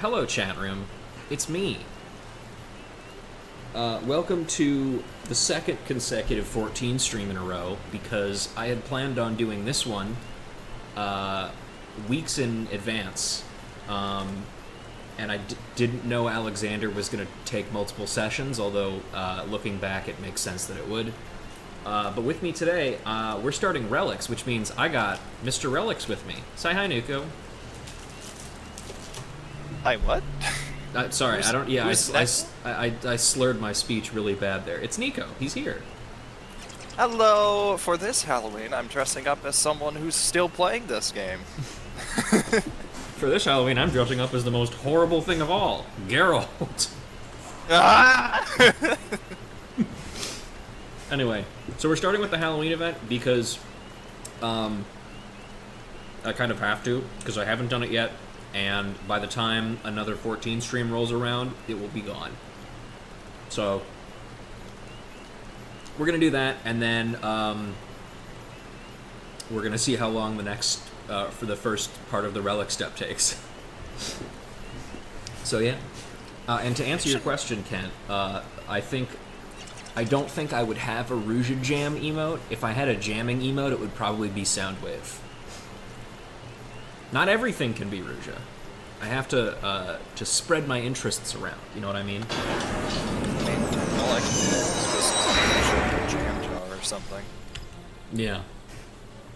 Hello, chat room. It's me. Welcome to the second consecutive 14 stream in a row, because I had planned on doing this one weeks in advance, and I didn't know Alexander was going to take multiple sessions, although looking back it makes sense that it would. But with me today, we're starting Relics, which means I got Mr. Relics with me. Say hi, Nuko. Hi, what? Sorry, I don't. Yeah, I slurred my speech really bad there. It's Nico. He's here. Hello. For this Halloween, I'm dressing up as someone who's still playing this game. For this Halloween, I'm dressing up as the most horrible thing of all, Geralt. Ah! Anyway, so we're starting with the Halloween event because I kind of have to, because I haven't done it yet. And by the time another 14 stream rolls around, it will be gone. So, we're going to do that, and then we're going to see how long the next, for the first part of the Relic step takes. So, yeah. And to answer your question, Kent, I don't think I would have a Rouge Jam emote. If I had a jamming emote, it would probably be Soundwave. Not everything can be Rouge. I have to spread my interests around. You know what I mean? All I can do is just a jam jar or something. Yeah.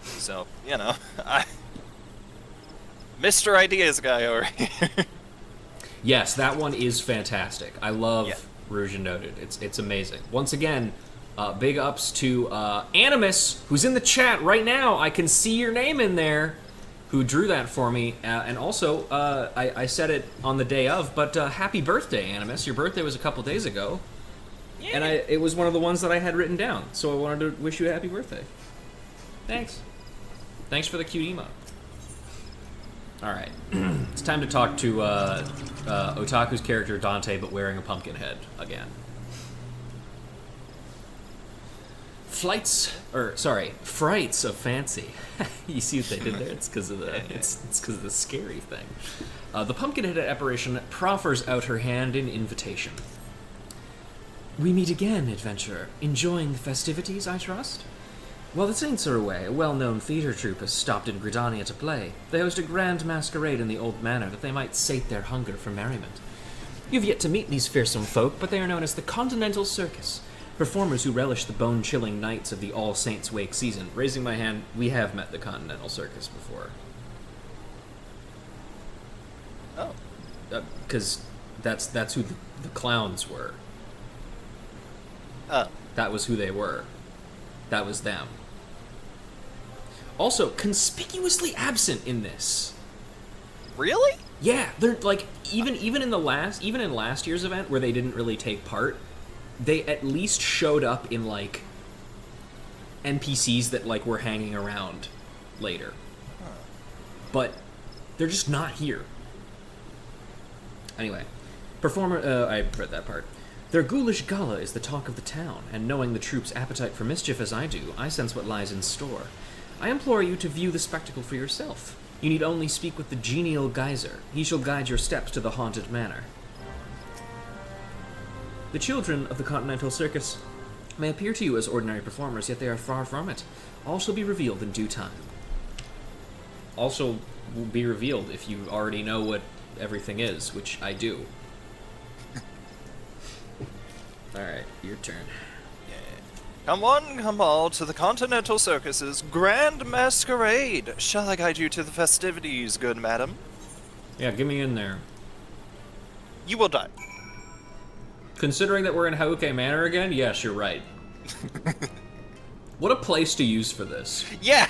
So, you know, Mr. Ideas guy over here. Yes, that one is fantastic. I love Rouge Noted. It's amazing. Once again, big ups to Animus, who's in the chat right now. I can see your name in there. Who drew that for me, and also, I said it on the day of, but happy birthday, Animus. Your birthday was a couple days ago, and it was one of the ones that I had written down, so I wanted to wish you a happy birthday. Thanks. Thanks for the cute emote. Alright, it's time to talk to Otaku's character Dante, but wearing a pumpkin head again. Frights of fancy. You see what they did there? It's because of the it's because of the scary thing. The pumpkin-headed apparition proffers out her hand in invitation. We meet again, adventurer. Enjoying the festivities, I trust? While the saints are away, a well-known theater troupe has stopped in Gridania to play. They host a grand masquerade in the old manor that they might sate their hunger for merriment. You've yet to meet these fearsome folk, but they are known as the Continental Circus. Performers who relish the bone-chilling nights of the All Saints' Wake season. Raising my hand, we have met the Continental Circus before. Oh. Because that's who the clowns were. Oh. That was who they were. That was them. Also, conspicuously absent in this. Really? Yeah, they're like even in last year's event where they didn't really take part. They at least showed up in, like, NPCs that, like, were hanging around later. Huh. But they're just not here. Anyway, I read that part. Their ghoulish gala is the talk of the town, and knowing the troops' appetite for mischief as I do, I sense what lies in store. I implore you to view the spectacle for yourself. You need only speak with the genial Geyser. He shall guide your steps to the haunted manor. The children of the Continental Circus may appear to you as ordinary performers, yet they are far from it. All shall be revealed in due time. Also will be revealed if you already know what everything is, which I do. Alright, your turn. Come on, come all to the Continental Circus's Grand Masquerade. Shall I guide you to the festivities, good madam? Yeah, get me in there. You will die. Considering that we're in Hauke Manor again, yes, you're right. What a place to use for this. Yeah!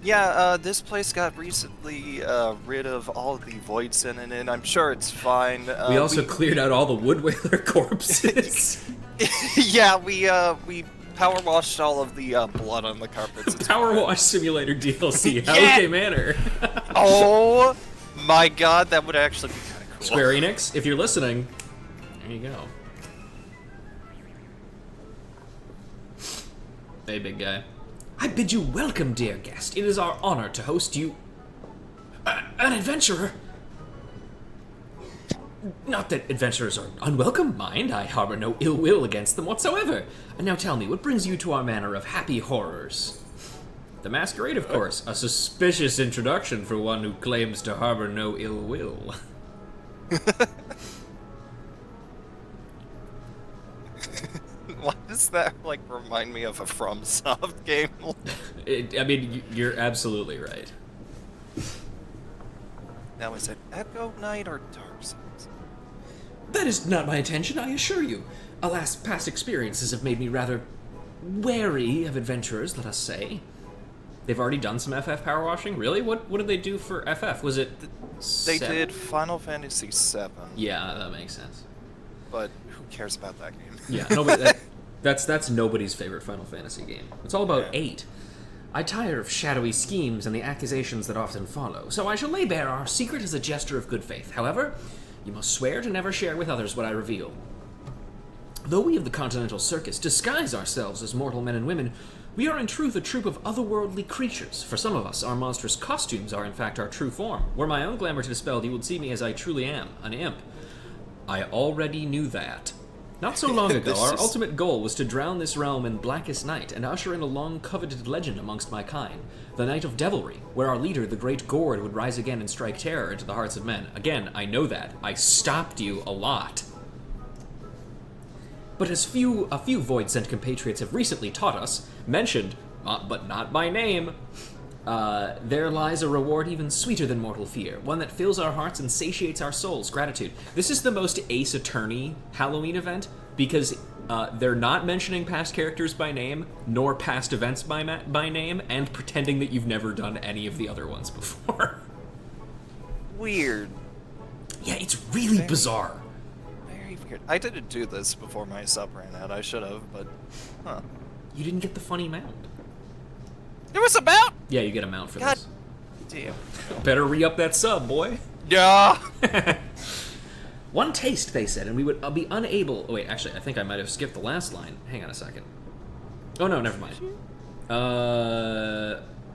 Yeah, this place got recently rid of all the voids in it, and I'm sure it's fine. We also cleared out all the Wood Whaler corpses. Yeah, we power washed all of the blood on the carpets. Power Wash Simulator DLC, Hauke Manor. Oh my god, that would actually be kind of cool. Square Enix, if you're listening, there you go. Hey, big guy. I bid you welcome, dear guest. It is our honor to host you... an adventurer? Not that adventurers are unwelcome, mind. I harbor no ill will against them whatsoever. And now tell me, what brings you to our manor of happy horrors? The masquerade, of course. A suspicious introduction for one who claims to harbor no ill will. Why does that, like, remind me of a FromSoft game? I mean, you're absolutely right. Now, is it Echo Knight or Dark Souls? That is not my intention, I assure you. Alas, past experiences have made me rather wary of adventurers, let us say. They've already done some FF power washing? Really? What did they do for FF? Was it They did Final Fantasy VII. Yeah, that makes sense. But who cares about that game? Yeah, nobody, that's nobody's favorite Final Fantasy game. It's all about 8. I tire of shadowy schemes and the accusations that often follow, so I shall lay bare our secret as a gesture of good faith. However, you must swear to never share with others what I reveal. Though we of the Continental Circus disguise ourselves as mortal men and women, we are in truth a troop of otherworldly creatures. For some of us, our monstrous costumes are in fact our true form. Were my own glamour to dispelled, you would see me as I truly am, an imp. I already knew that. Not so long ago, our ultimate goal was to drown this realm in blackest night and usher in a long-coveted legend amongst my kind, the Night of Devilry, where our leader, the Great Gord, would rise again and strike terror into the hearts of men. Again, I know that. I stopped you a lot. But as a few Void-sent compatriots have recently taught us, mentioned, but not by name, there lies a reward even sweeter than mortal fear, one that fills our hearts and satiates our souls, gratitude. This is the most Ace Attorney Halloween event, because they're not mentioning past characters by name, nor past events by name, and pretending that you've never done any of the other ones before. Weird. Yeah, it's really bizarre. Very weird. I didn't do this before my sub ran out. I should have, but... Huh. You didn't get the funny mount. It was about... Yeah, you get a mount for God this. damn. Better re-up that sub, boy. Yeah. One taste, they said, and we would be unable... Oh, wait, actually, I think I might have skipped the last line. Hang on a second. Oh, no, never mind.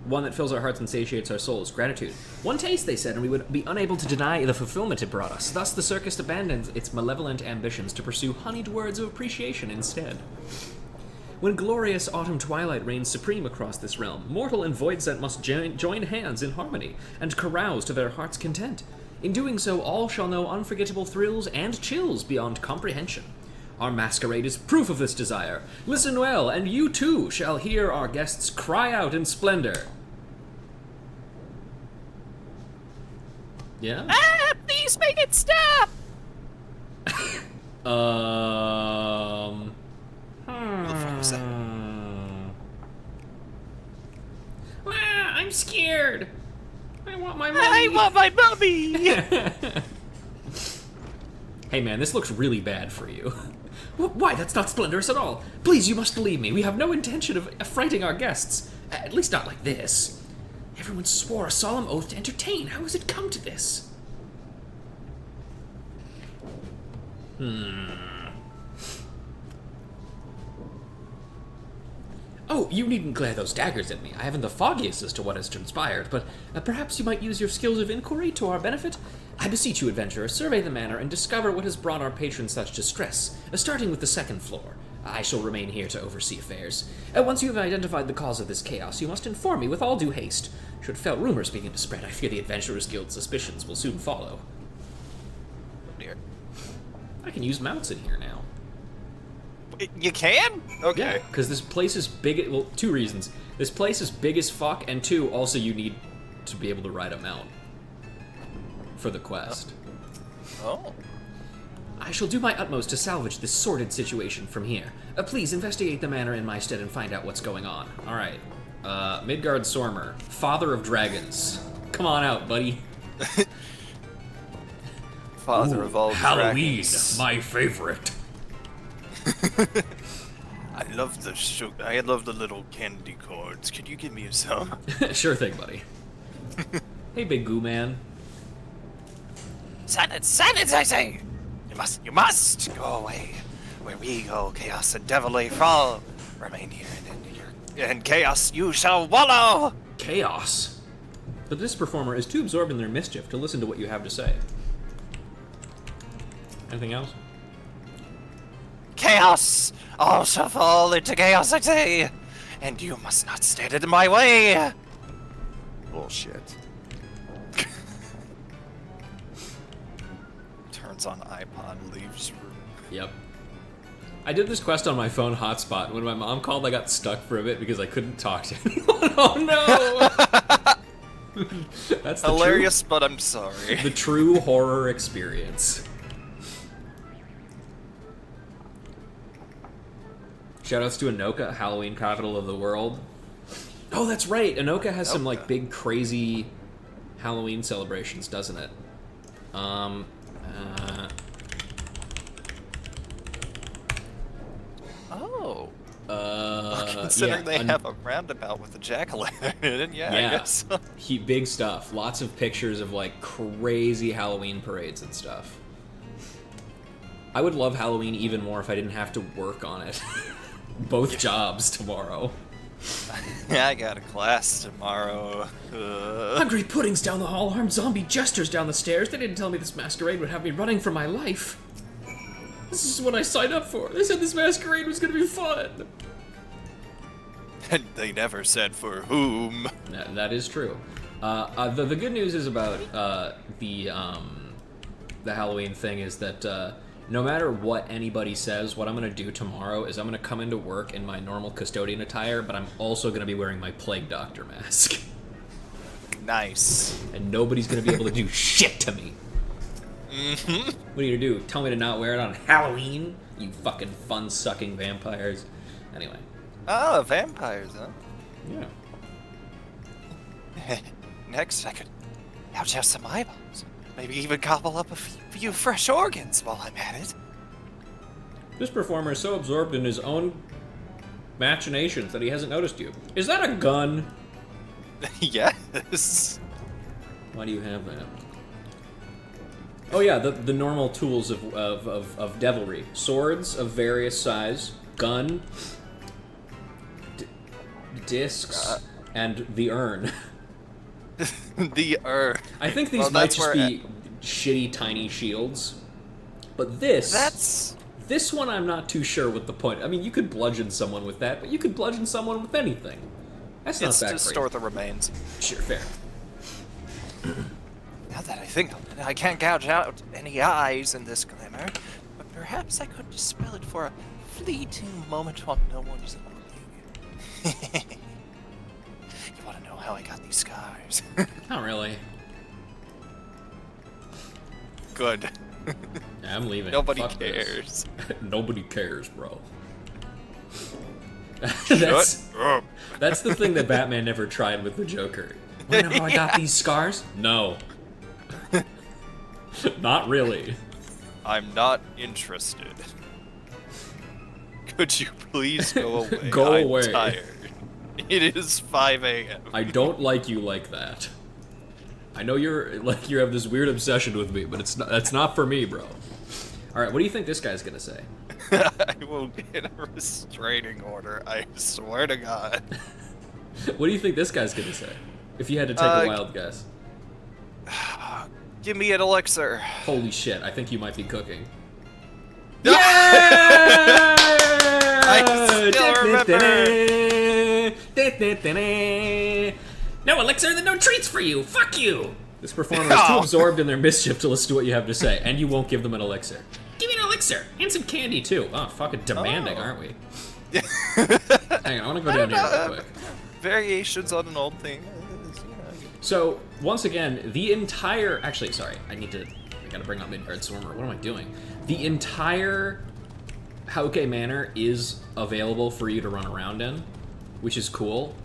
One that fills our hearts and satiates our souls. Gratitude. One taste, they said, and we would be unable to deny the fulfillment it brought us. Thus, the circus abandons its malevolent ambitions to pursue honeyed words of appreciation instead. When glorious autumn twilight reigns supreme across this realm, mortal and void-sent must join hands in harmony and carouse to their heart's content. In doing so, all shall know unforgettable thrills and chills beyond comprehension. Our masquerade is proof of this desire. Listen well, and you too shall hear our guests cry out in splendor. Yeah? Ah, please make it stop! Who the fuck was that? I'm scared. I want my mummy. I want my mummy! Hey man, this looks really bad for you. Why, that's not splendorous at all. Please, you must believe me. We have no intention of affrighting our guests. At least not like this. Everyone swore a solemn oath to entertain. How has it come to this? Oh, you needn't glare those daggers at me. I haven't the foggiest as to what has transpired, but perhaps you might use your skills of inquiry to our benefit? I beseech you, adventurer, survey the manor and discover what has brought our patrons such distress, starting with the second floor. I shall remain here to oversee affairs. Once you have identified the cause of this chaos, you must inform me with all due haste. Should fell rumors begin to spread, I fear the Adventurers Guild's suspicions will soon follow. Oh dear. I can use mounts in here now. You can? Okay. Yeah, because this place is big. Well, 2 reasons. This place is big as fuck, and 2, also you need to be able to ride a mount for the quest. Oh. I shall do my utmost to salvage this sordid situation from here. Please investigate the manor in my stead and find out what's going on. All right. Midgard Sormer, father of dragons. Come on out, buddy. Father of all Halloween, dragons. my favorite. I love the sugar. I love the little candy corns. Could you give me some? Sure thing, buddy. Hey, big goo man. Silence, I say! You must go away. Where we go, chaos and devilry fall. Remain here, and in chaos you shall wallow! Chaos? But this performer is too absorbed in their mischief to listen to what you have to say. Anything else? Chaos! All shall fall into chaos, I say! And you must not stand in my way! Bullshit. Turns on iPod, leaves room. Yep. I did this quest on my phone hotspot. When my mom called, I got stuck for a bit because I couldn't talk to anyone. Oh no! That's the Hilarious, but I'm sorry. the true horror experience. Shoutouts to Anoka, Halloween capital of the world. Oh, that's right. Anoka has some like big, crazy Halloween celebrations, doesn't it? Oh. Considering they have a roundabout with a jack-o'-lantern, yeah, I guess. Big stuff. Lots of pictures of like crazy Halloween parades and stuff. I would love Halloween even more if I didn't have to work on it. Both jobs tomorrow. Yeah, I got a class tomorrow. Hungry puddings down the hall, armed zombie jesters down the stairs. They didn't tell me this masquerade would have me running for my life. This is what I signed up for. They said this masquerade was gonna be fun. And they never said for whom. That is true. The good news is about the Halloween thing is that no matter what anybody says, what I'm going to do tomorrow is I'm going to come into work in my normal custodian attire, but I'm also going to be wearing my Plague Doctor mask. Nice. And nobody's going to be able to do shit to me. Mm-hmm. What are you going to do? Tell me to not wear it on Halloween? You fucking fun-sucking vampires. Anyway. Oh, vampires, huh? Yeah. Next, I could ouch out some eyeballs. Maybe even gobble up a few fresh organs while I'm at it. This performer is so absorbed in his own machinations that he hasn't noticed you. Is that a gun? Yes. Why do you have that? Oh yeah, the normal tools of devilry. Swords of various size, gun, discs, and the urn. The urn. I think these might just be shitty tiny shields. But this one I'm not too sure what the point. I mean, you could bludgeon someone with that, but you could bludgeon someone with anything. That's not that It's to crazy. store the remains. Sure, fair. Now that I think of it, I can't gouge out any eyes in this glamour, but perhaps I could dispel it for a fleeting moment while no one's looking. You want to know how I got these scars? Not really. Good. Yeah, I'm leaving. Nobody Fuck this. cares. Nobody cares, bro. Shut up. That's the thing that Batman never tried with the Joker. Wanna know how I got these scars? No. Not really. I'm not interested. Could you please go away? Go I'm away. tired. It is 5 a.m. I don't like you like that. I know you have this weird obsession with me, but that's not for me, bro. All right, what do you think this guy's gonna say? I will get a restraining order, I swear to God. What do you think this guy's gonna say? If you had to take a wild guess. Give me an elixir. Holy shit, I think you might be cooking. No! Yeah! I still remember. No elixir, then no treats for you. Fuck you. This performer is too absorbed in their mischief to listen to what you have to say, and you won't give them an elixir. Give me an elixir and some candy too. Oh, fucking demanding, aren't we? Hang on, I want to go down here real quick. Variations on an old thing. So, once again, the entire... Actually, sorry, I gotta bring up Midgard Swarmer. What am I doing? The entire Hauke Manor is available for you to run around in, which is cool.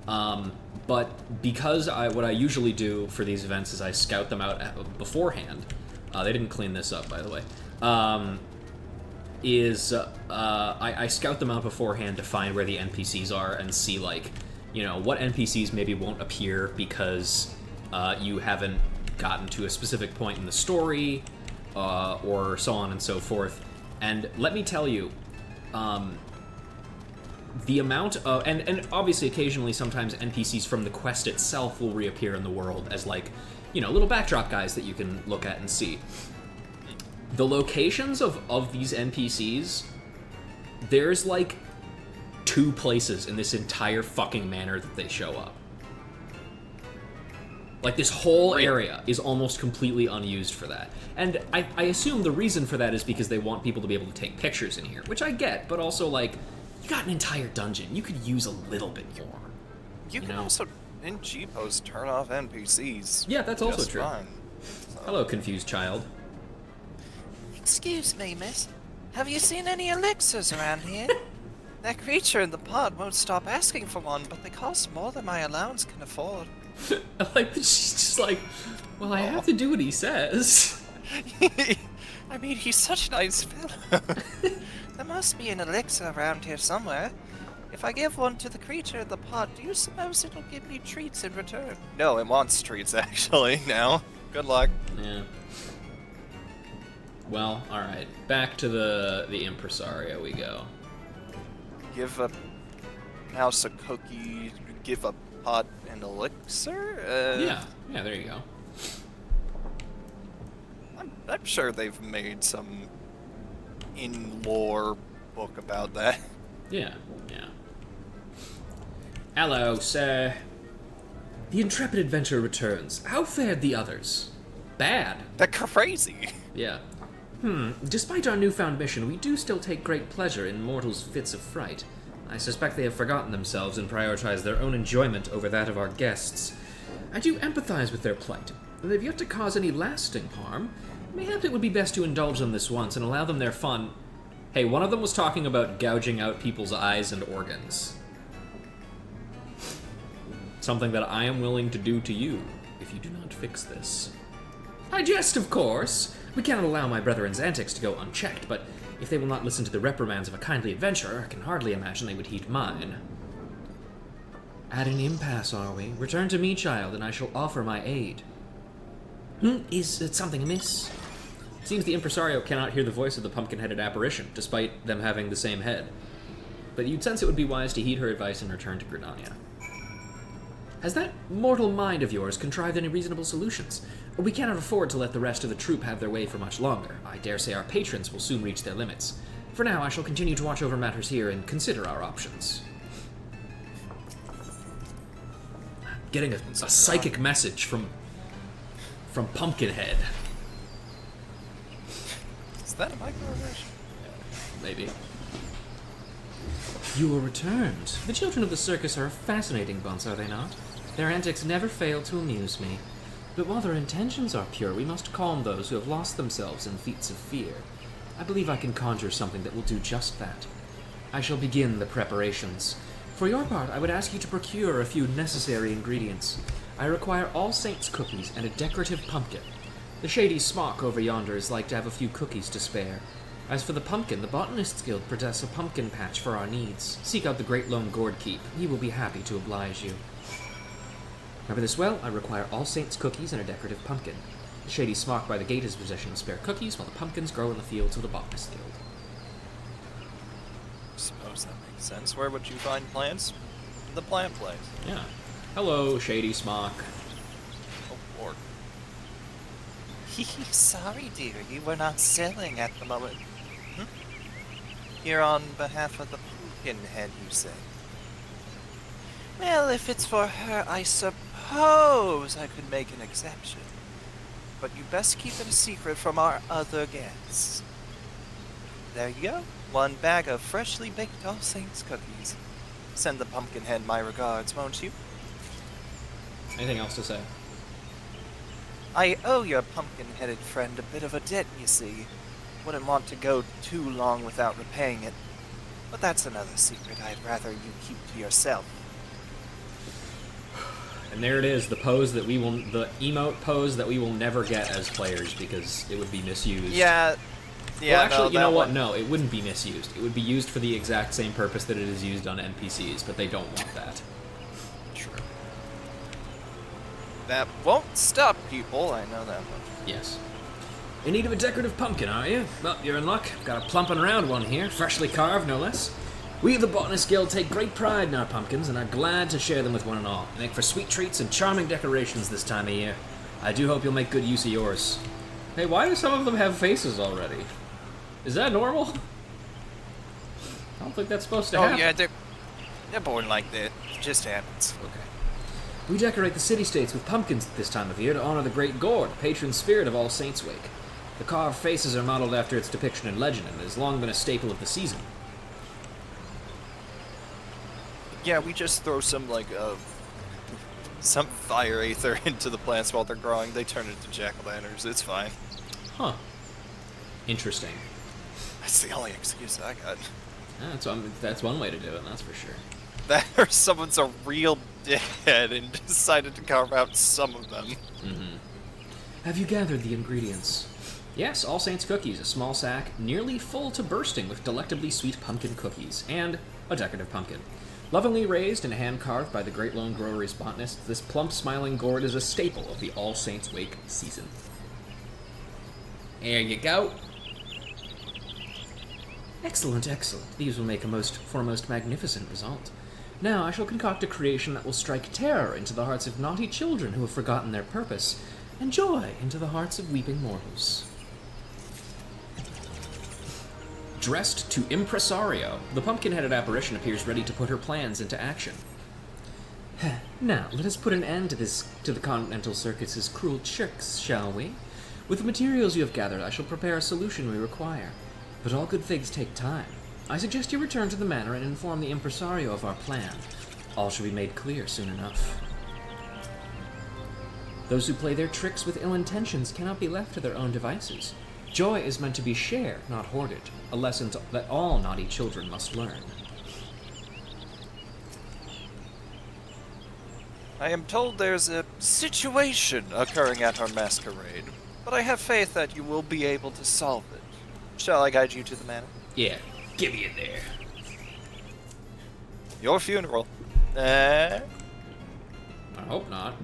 But because what I usually do for these events is I scout them out beforehand. They didn't clean this up, by the way. I scout them out beforehand to find where the NPCs are and see, like, you know, what NPCs maybe won't appear because you haven't gotten to a specific point in the story, or so on and so forth. And let me tell you, the amount of... And obviously, occasionally, sometimes NPCs from the quest itself will reappear in the world as, like, you know, little backdrop guys that you can look at and see. The locations of these NPCs, there's like 2 places in this entire fucking manor that they show up. Like, this whole area is almost completely unused for that. And I assume the reason for that is because they want people to be able to take pictures in here, which I get, but also, like, you got an entire dungeon. You could use a little bit more. You can also, in G-Post, turn off NPCs. Yeah, that's also just true. fine. So. Hello, confused child. Excuse me, miss. Have you seen any elixirs around here? That creature in the pod won't stop asking for one, but they cost more than my allowance can afford. I like that she's just like, well, I have to do what he says. I mean, he's such a nice fellow. There must be an elixir around here somewhere. If I give one to the creature in the pod, do you suppose it'll give me treats in return? No, it wants treats, actually, now. Good luck. Yeah. Well, alright. Back to the impresario we go. Give a mouse a cookie, give a pod an elixir? Yeah, there you go. I'm sure they've made some in-lore book about that. Yeah. Hello, sir. The intrepid adventurer returns. How fared the others? Bad. They're crazy. Yeah. Despite our newfound mission, we do still take great pleasure in mortals' fits of fright. I suspect they have forgotten themselves and prioritized their own enjoyment over that of our guests. I do empathize with their plight. They've yet to cause any lasting harm. Mayhap it would be best to indulge them this once and allow them their fun. Hey, one of them was talking about gouging out people's eyes and organs. Something that I am willing to do to you, if you do not fix this. I jest, of course. We cannot allow my brethren's antics to go unchecked, but if they will not listen to the reprimands of a kindly adventurer, I can hardly imagine they would heed mine. At an impasse, are we? Return to me, child, and I shall offer my aid. Is something amiss? Seems the impresario cannot hear the voice of the pumpkin-headed apparition, despite them having the same head. But you'd sense it would be wise to heed her advice and return to Gridania. Has that mortal mind of yours contrived any reasonable solutions? We cannot afford to let the rest of the troop have their way for much longer. I dare say our patrons will soon reach their limits. For now, I shall continue to watch over matters here and consider our options. Getting a psychic message from Pumpkinhead. Is that a microaggression? Maybe. You are returned. The children of the circus are a fascinating bunch, are they not? Their antics never fail to amuse me. But while their intentions are pure, we must calm those who have lost themselves in feats of fear. I believe I can conjure something that will do just that. I shall begin the preparations. For your part, I would ask you to procure a few necessary ingredients. I require All Saints cookies and a decorative pumpkin. The shady smock over yonder is like to have a few cookies to spare. As for the pumpkin, the Botanists Guild protects a pumpkin patch for our needs. Seek out the Great Lone Gourd Keep. He will be happy to oblige you. Remember this well, I require All Saints cookies and a decorative pumpkin. The shady smock by the gate is possession of spare cookies, while the pumpkins grow in the fields of the Botanists Guild. Suppose that makes sense. Where would you find plants? In the plant place. Yeah. Hello, shady smock. Oh, Lord. Sorry, dear, you were not selling at the moment. Here on behalf of the Pumpkinhead, you say? Well, if it's for her, I suppose I could make an exception. But you best keep it a secret from our other guests. There you go. 1 bag of freshly baked All Saints cookies. Send the Pumpkinhead my regards, won't you? Anything else to say? I owe your pumpkin-headed friend a bit of a debt, you see. Wouldn't want to go too long without repaying it. But that's another secret I'd rather you keep to yourself. And there it is, the emote pose that we will never get as players because it would be misused. Yeah. Well, actually, you know what? No, it wouldn't be misused. It would be used for the exact same purpose that it is used on NPCs, but they don't want that. True. That won't stop people, I know that much. Yes. In need of a decorative pumpkin, are you? Well, you're in luck. Got a plump and round one here, freshly carved, no less. We of the Botanist Guild take great pride in our pumpkins and are glad to share them with one and all. Make for sweet treats and charming decorations this time of year. I do hope you'll make good use of yours. Hey, why do some of them have faces already? Is that normal? I don't think that's supposed to happen. Oh yeah, they're born like that. It just happens. Okay. We decorate the city-states with pumpkins at this time of year to honor the Great Gourd, patron spirit of All Saints' Wake. The carved faces are modeled after its depiction in legend and has long been a staple of the season. Yeah, we just throw some some fire aether into the plants while they're growing. They turn into jack-o'-lanterns. It's fine. Huh. Interesting. That's the only excuse I got. That's one way to do it, that's for sure. That or someone's a real dickhead and decided to carve out some of them. Mm-hmm. Have you gathered the ingredients? Yes, All Saints cookies, a small sack, nearly full to bursting with delectably sweet pumpkin cookies, and a decorative pumpkin. Lovingly raised and hand-carved by the Great Lone Growery's botanists, this plump, smiling gourd is a staple of the All Saints Wake season. There you go. Excellent, excellent. These will make for a most magnificent result. Now I shall concoct a creation that will strike terror into the hearts of naughty children who have forgotten their purpose, and joy into the hearts of weeping mortals. Dressed to impresario, the pumpkin-headed apparition appears ready to put her plans into action. Now, let us put an end to the Continental Circus's cruel tricks, shall we? With the materials you have gathered, I shall prepare a solution we require. But all good things take time. I suggest you return to the manor and inform the impresario of our plan. All shall be made clear soon enough. Those who play their tricks with ill intentions cannot be left to their own devices. Joy is meant to be shared, not hoarded, a lesson that all naughty children must learn. I am told there's a situation occurring at our masquerade, but I have faith that you will be able to solve it. Shall I guide you to the manor? Yeah, get me in there. Your funeral. I hope not.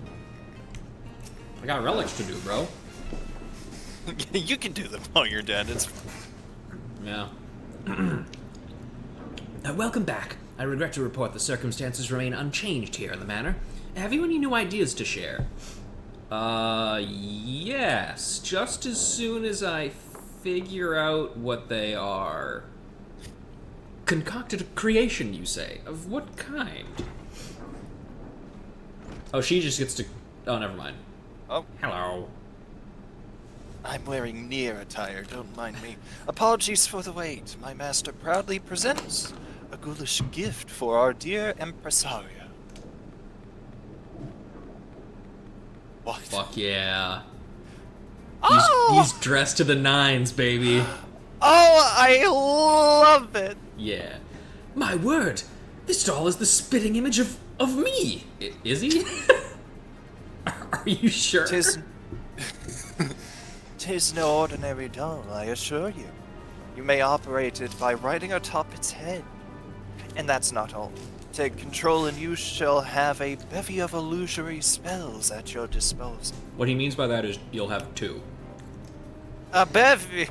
I got relics to do, bro. You can do them while you're dead. It's... Yeah. Welcome back. I regret to report the circumstances remain unchanged here in the manor. Have you any new ideas to share? Yes. Just as soon as I figure out what they are. Concocted a creation, you say? Of what kind? Oh, she just gets to... Oh, never mind. Oh. Hello. I'm wearing near attire, don't mind me. Apologies for the wait. My master proudly presents a ghoulish gift for our dear impresario. What? Fuck yeah. Oh! He's dressed to the nines, baby. Oh, I love it! Yeah. My word! This doll is the spitting image of me! Is he? Are you sure? Tis no ordinary doll, I assure you. You may operate it by riding atop its head. And that's not all. Take control and you shall have a bevy of illusory spells at your disposal. What he means by that is you'll have two. A bevy!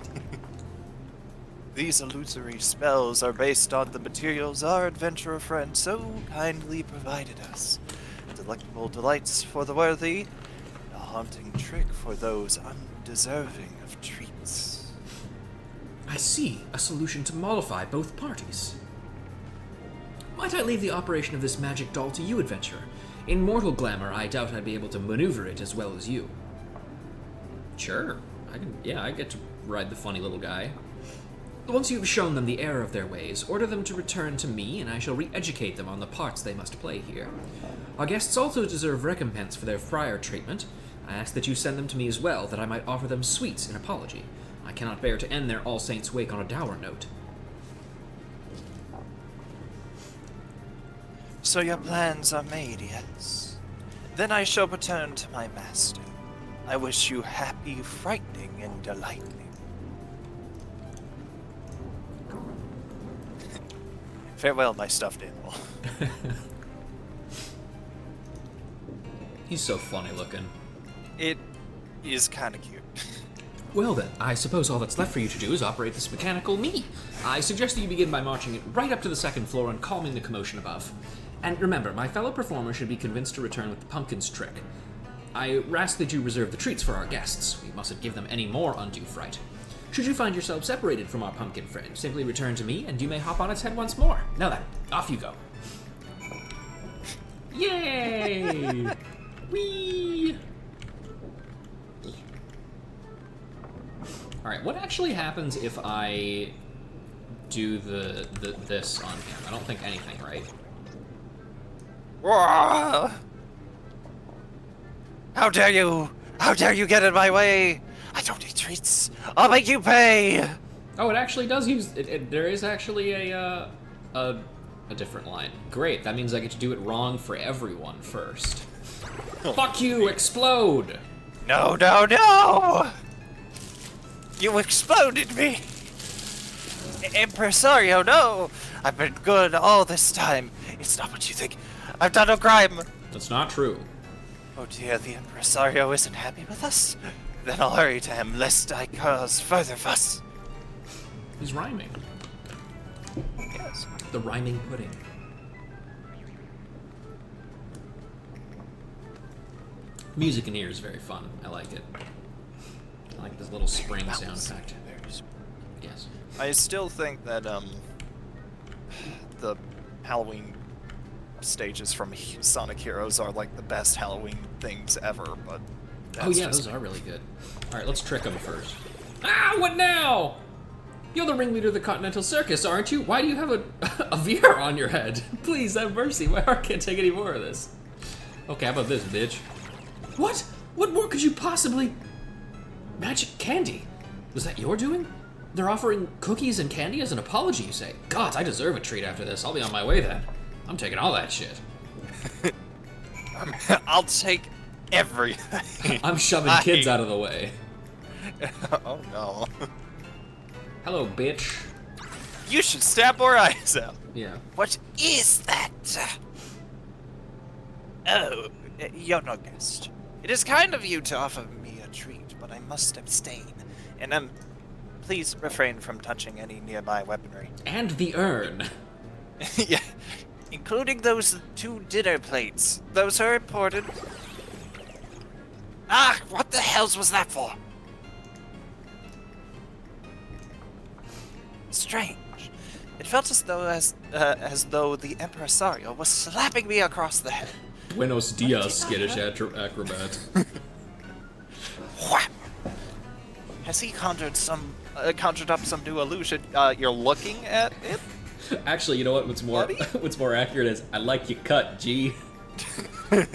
These illusory spells are based on the materials our adventurer friend so kindly provided us. Delectable delights for the worthy, and a haunting trick for those undeserving of treats. I see. A solution to mollify both parties. Might I leave the operation of this magic doll to you, adventurer? In mortal glamour, I doubt I'd be able to maneuver it as well as you. Sure. I get to ride the funny little guy. Once you've shown them the error of their ways, order them to return to me, and I shall re-educate them on the parts they must play here. Our guests also deserve recompense for their prior treatment. I ask that you send them to me as well, that I might offer them sweets in apology. I cannot bear to end their All Saints' Wake on a dour note. So your plans are made, yes? Then I shall return to my master. I wish you happy frightening and delightening. Farewell, my stuffed animal. He's so funny looking. It is kind of cute. Well then, I suppose all that's left for you to do is operate this mechanical me. I suggest that you begin by marching it right up to the second floor and calming the commotion above. And remember, my fellow performer should be convinced to return with the pumpkin's trick. I ask that you reserve the treats for our guests. We mustn't give them any more undue fright. Should you find yourself separated from our pumpkin friend, simply return to me, and you may hop on its head once more. Now then, off you go. Yay! Whee! Alright, what actually happens if I do this on him? I don't think anything, right? Roar! How dare you! How dare you get in my way! I don't need treats. I'll make you pay! Oh, it actually does use... there is actually a different line. Great, that means I get to do it wrong for everyone first. Fuck you, explode! No, no, no! You exploded me! Impresario, no! I've been good all this time. It's not what you think. I've done no crime. That's not true. Oh dear, the Impresario isn't happy with us? Then I'll hurry to him, lest I cause further fuss. He's rhyming. Yes. The rhyming pudding. Music in here is very fun. I like it. I like this little spring sound effect. Yes. I still think that, the Halloween stages from Sonic Heroes are like the best Halloween things ever, but Oh yeah, those are really good. Alright, let's trick him first. Ah, what now? You're the ringleader of the Continental Circus, aren't you? Why do you have a VR on your head? Please have mercy, my heart can't take any more of this. Okay, how about this, bitch? What? What more could you possibly... Magic candy? Was that your doing? They're offering cookies and candy as an apology, you say? God, I deserve a treat after this. I'll be on my way then. I'm taking all that shit. I'll take everything. I'm shoving kids out of the way. Oh no. Hello, bitch. You should stab our eyes out. Yeah. What is that? Oh, you're no guest. It is kind of you to offer me a treat, but I must abstain. And please refrain from touching any nearby weaponry. And the urn. Yeah, including those 2 dinner plates. Those are important. Ah, what the hells was that for? Strange. It felt as though the Impresario was slapping me across the head. Buenos dias, skittish acrobat. Whap! Has he conjured up some new illusion? You're looking at it? Actually, you know what? What's more, Buddy? what's more accurate is I like your cut, G. You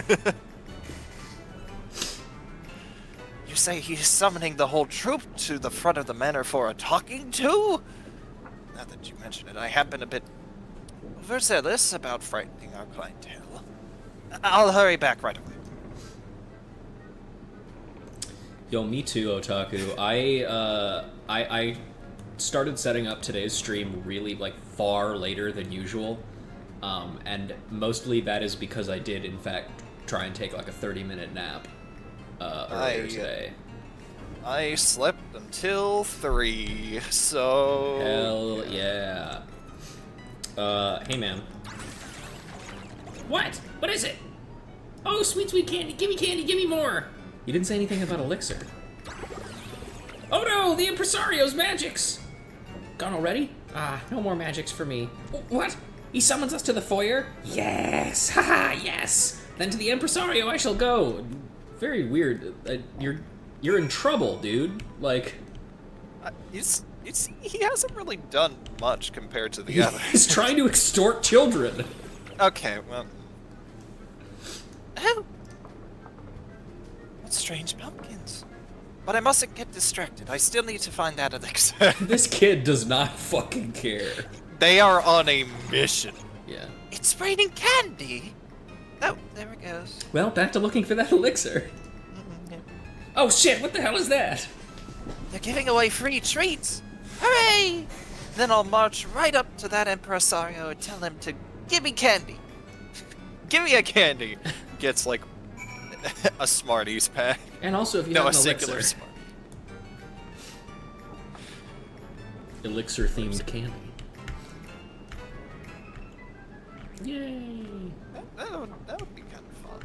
say he's summoning the whole troop to the front of the manor for a talking to? Now that you mention it, I have been a bit overzealous about frightening our clientele. I'll hurry back right away. Yo, me too, Otaku. I started setting up today's stream really far later than usual, and mostly that is because I did in fact try and take a 30-minute nap earlier today. I slept until 3, so... Hell yeah. Hey man. What? What is it? Oh, sweet, sweet candy, give me more! You didn't say anything about elixir. Oh no, the Impresario's magics! Gone already? Ah, no more magics for me. What? He summons us to the foyer? Yes! Haha, yes! Then to the Impresario I shall go. Very weird. You're in trouble, dude. he hasn't really done much compared to the others. He's trying to extort children. Okay, well... Oh! What strange pumpkins. But I mustn't get distracted. I still need to find that elixir. This kid does not fucking care. They are on a mission. Yeah. It's raining candy! Oh, there it goes. Well, back to looking for that elixir. Yeah. Oh shit, what the hell is that? They're giving away free treats! Hooray! Then I'll march right up to that Impresario and tell him to give me candy. Give me a candy! Gets a Smarties pack. And also if you No, have a an singular elixir. Smartie. Elixir-themed candy. Yay! That would be kind of fun.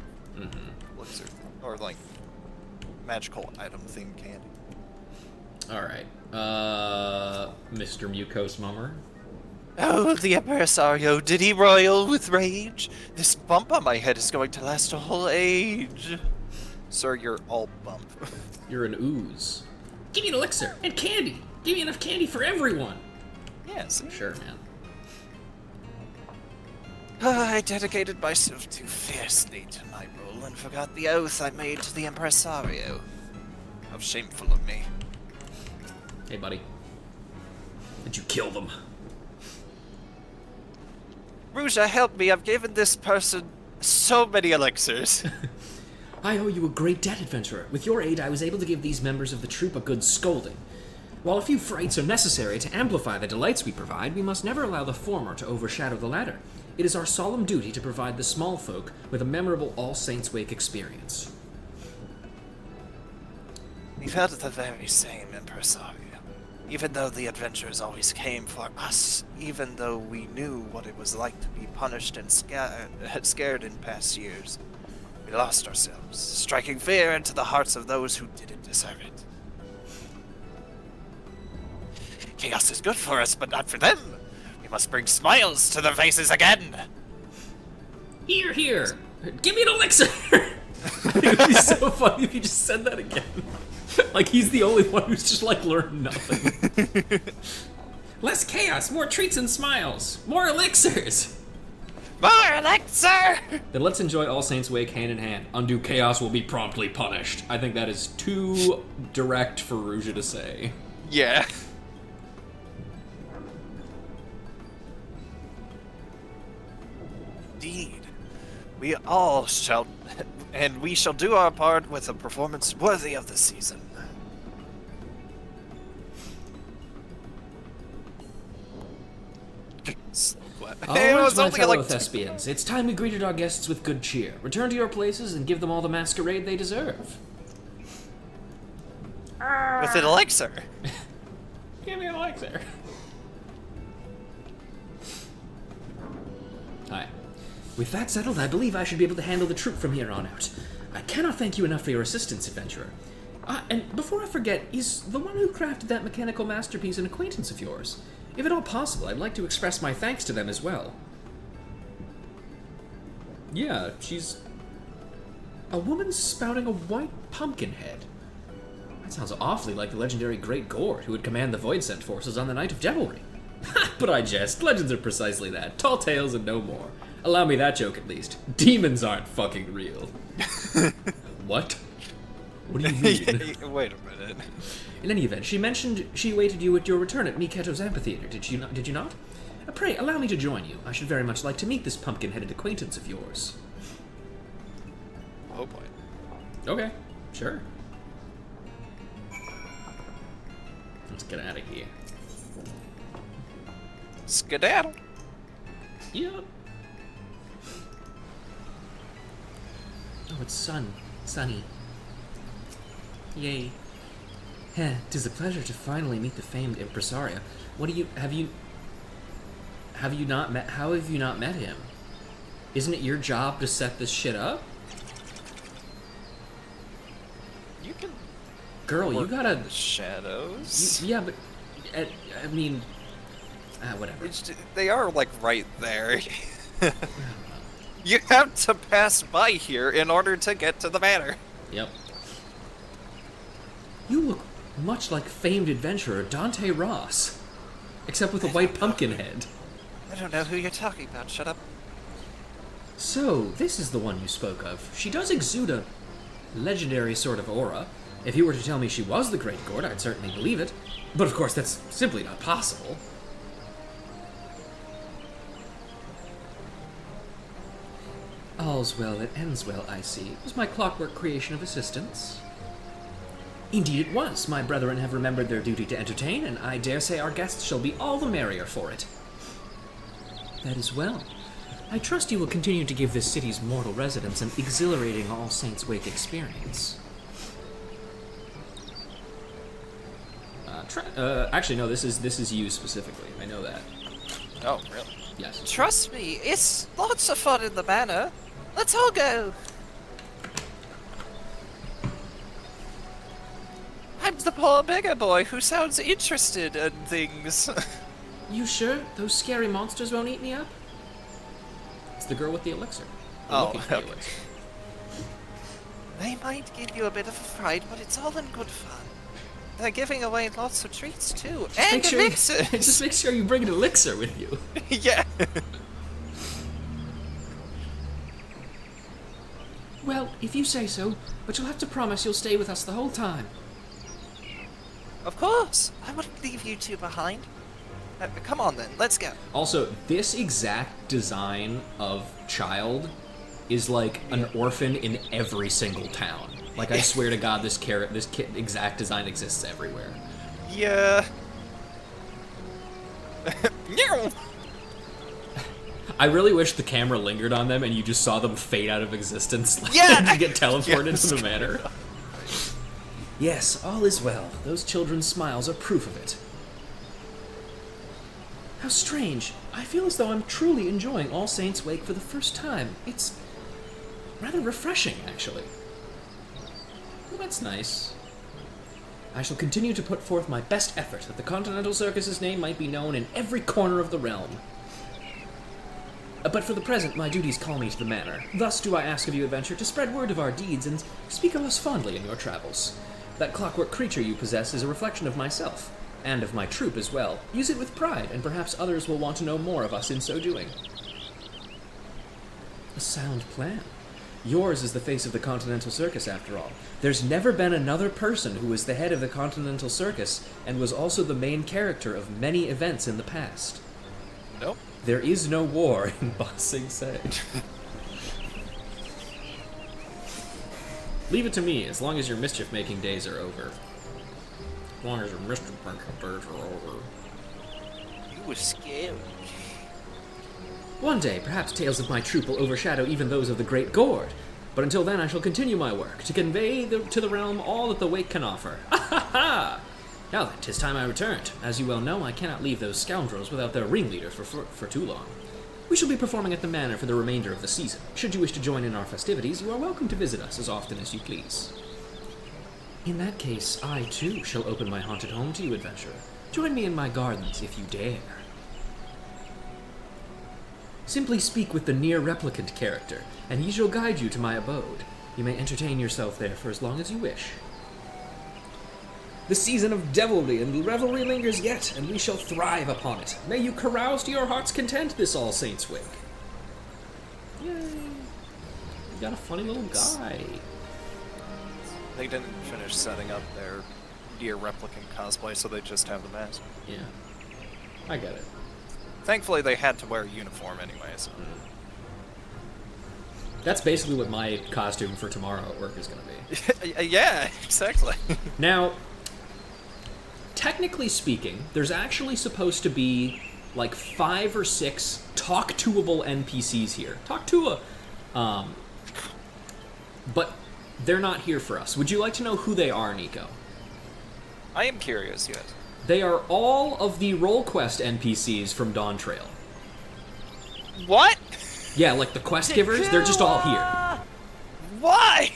elixir or like magical item themed candy. All right, Mr. Mucose Mummer. Oh, the Impresario, did he roil with rage? This bump on my head is going to last a whole age. Sir, you're all bump. You're an ooze. Give me an elixir and candy. Give me enough candy for everyone. Yes. Sure, man. I dedicated myself too fiercely to my role and forgot the oath I made to the Impresario. How shameful of me. Hey, buddy. Did you kill them? Ruja, help me. I've given this person so many elixirs. I owe you a great debt, adventurer. With your aid, I was able to give these members of the troop a good scolding. While a few frights are necessary to amplify the delights we provide, we must never allow the former to overshadow the latter. It is our solemn duty to provide the small folk with a memorable All Saints' Wake experience. We felt the very same, Impresario. Even though the adventurers always came for us, even though we knew what it was like to be punished and scared in past years, we lost ourselves, striking fear into the hearts of those who didn't deserve it. Chaos is good for us, but not for them. We must bring smiles to their faces again. Here, here! Give me an elixir! It would be so funny if you just said that again. Like he's the only one who's just like learned nothing. Less chaos, more treats and smiles, more elixirs! More elixir! Then let's enjoy All Saints' Wake hand in hand. Undue chaos will be promptly punished. I think that is too direct for Ruja to say. Yeah. Indeed. We all shall, and we shall do our part with a performance worthy of the season. All right, my fellow thespians, it's time we greeted our guests with good cheer. Return to your places and give them all the masquerade they deserve. With an elixir. Give me an elixir. Hi. With that settled, I believe I should be able to handle the troop from here on out. I cannot thank you enough for your assistance, adventurer. And before I forget, is the one who crafted that mechanical masterpiece an acquaintance of yours? If at all possible, I'd like to express my thanks to them as well. Yeah, she's a woman spouting a white pumpkin head. That sounds awfully like the legendary Great Gord who would command the Voidsent forces on the Night of Devilry. But I jest. Legends are precisely that. Tall tales and no more. Allow me that joke at least. Demons aren't fucking real. What? What do you mean? Wait a minute. In any event, she mentioned she awaited you at your return at Miketo's amphitheater. Did you not? Pray, allow me to join you. I should very much like to meet this pumpkin-headed acquaintance of yours. Oh boy. Okay, sure. Let's get out of here. Skedaddle. Yep. Oh, it's sunny. Yay. Heh, 'tis a pleasure to finally meet the famed impresario. How have you not met him? Isn't it your job to set this shit up? You can. Girl, you gotta. The shadows. Yeah, but I mean, whatever. They are like right there. You have to pass by here in order to get to the manor. Yep. You look much like famed adventurer Dante Ross, except with a white pumpkin head. I don't know who you're talking about. Shut up. So, this is the one you spoke of. She does exude a legendary sort of aura. If you were to tell me she was the Great Gord, I'd certainly believe it. But of course, that's simply not possible. All's well that ends well, I see. It was my clockwork creation of assistance. Indeed it was. My brethren have remembered their duty to entertain, and I dare say our guests shall be all the merrier for it. That is well. I trust you will continue to give this city's mortal residents an exhilarating All Saints' Wake experience. Actually, no, this is you specifically. I know that. Oh, really? Yes. Trust me, it's lots of fun in the manor. Let's all go. the poor beggar boy who sounds interested in things. You sure those scary monsters won't eat me up? It's the girl with the elixir. We're Oh, looking for the okay. elixir. They might give you a bit of a fright, but it's all in good fun. They're giving away lots of treats too, and elixirs. Just make sure you bring an elixir with you. Yeah. Well, if you say so, but you'll have to promise you'll stay with us the whole time. Of course. I wouldn't leave you two behind. Come on then, let's go. Also, this exact design of child is like an orphan in every single town. Like, I swear to God, this exact design exists everywhere. Yeah. Meow. I really wish the camera lingered on them and you just saw them fade out of existence. Like, Yeah! to get teleported Yes. to the manor. Yes, all is well. Those children's smiles are proof of it. How strange. I feel as though I'm truly enjoying All Saints' Wake for the first time. It's rather refreshing, actually. Well, that's nice. I shall continue to put forth my best effort that the Continental Circus's name might be known in every corner of the realm. But for the present, my duties call me to the manor. Thus do I ask of you, adventure, to spread word of our deeds and speak of us fondly in your travels. That clockwork creature you possess is a reflection of myself, and of my troop as well. Use it with pride, and perhaps others will want to know more of us in so doing. A sound plan. Yours is the face of the Continental Circus, after all. There's never been another person who was the head of the Continental Circus, and was also the main character of many events in the past. Nope. There is no war in Ba Sing Se. Leave it to me, as long as your mischief-making days are over. As long as your mischief-making days are over. You were scary. One day, perhaps tales of my troop will overshadow even those of the Great Gourd. But until then, I shall continue my work, to convey to the realm all that the Wake can offer. Ha! Now then, 'tis time I returned. As you well know, I cannot leave those scoundrels without their ringleader for too long. We shall be performing at the manor for the remainder of the season. Should you wish to join in our festivities, you are welcome to visit us as often as you please. In that case, I too shall open my haunted home to you, adventurer. Join me in my gardens if you dare. Simply speak with the near replicant character, and he shall guide you to my abode. You may entertain yourself there for as long as you wish. The season of devilry and revelry lingers yet, and we shall thrive upon it. May you carouse to your heart's content this All Saints' Wake. Yay! You got a funny little guy. They didn't finish setting up their deer replicant cosplay, so they just have the mask. Yeah. I get it. Thankfully, they had to wear a uniform anyways. That's basically what my costume for tomorrow at work is going to be. Yeah, exactly. Now, technically speaking, there's actually supposed to be like 5 or 6 talk-to-able NPCs here. But they're not here for us. Would you like to know who they are, Nico? I am curious, yes. They are all of the Roll Quest NPCs from Dawn Trail. What? Yeah, like the quest givers, they're just all here. Why?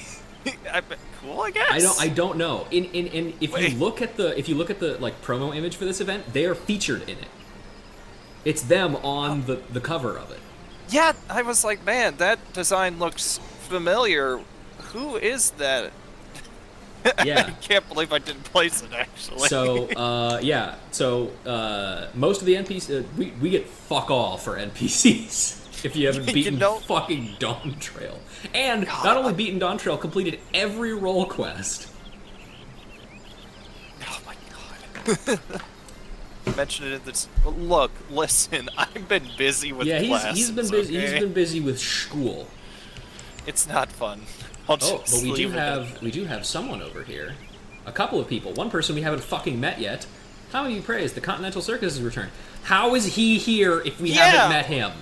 Cool, I guess. I don't know. If you look at the like promo image for this event, they are featured in it. It's them on the cover of it. Yeah, I was like, man, that design looks familiar. Who is that? Yeah. I can't believe I didn't place it, actually. So, most of the NPCs, we get fuck all for NPCs if you haven't beaten fucking Dawn Trail. And not only beaten Dawn Trail, completed every role quest. Oh my god. Mentioned it in this. Look, listen, I've been busy with classes, he's been busy. okay? He's been busy with school. It's not fun. I'll But just leave it at we do have someone over here. A couple of people. One person we haven't fucking met yet. How do you praise? The Continental Circus has returned. How is he here if we haven't met him?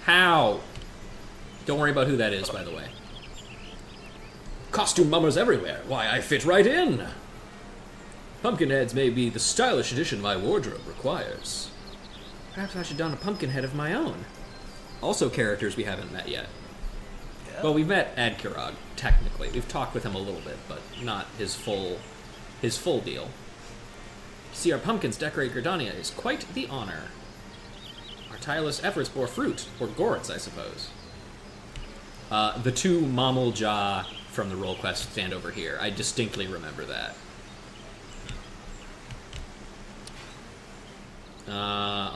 How? Don't worry about who that is, by the way. Costume mummers everywhere. Why, I fit right in. Pumpkinheads may be the stylish addition my wardrobe requires. Perhaps I should don a pumpkin head of my own. Also characters we haven't met yet. Well, we've met Adkirog, technically. We've talked with him a little bit, but not his full his full deal. See our pumpkins decorate Gridania is quite the honor. Our tireless efforts bore fruit, or gourds, I suppose. The two Mammal Jaw from the roll quest stand over here. I distinctly remember that.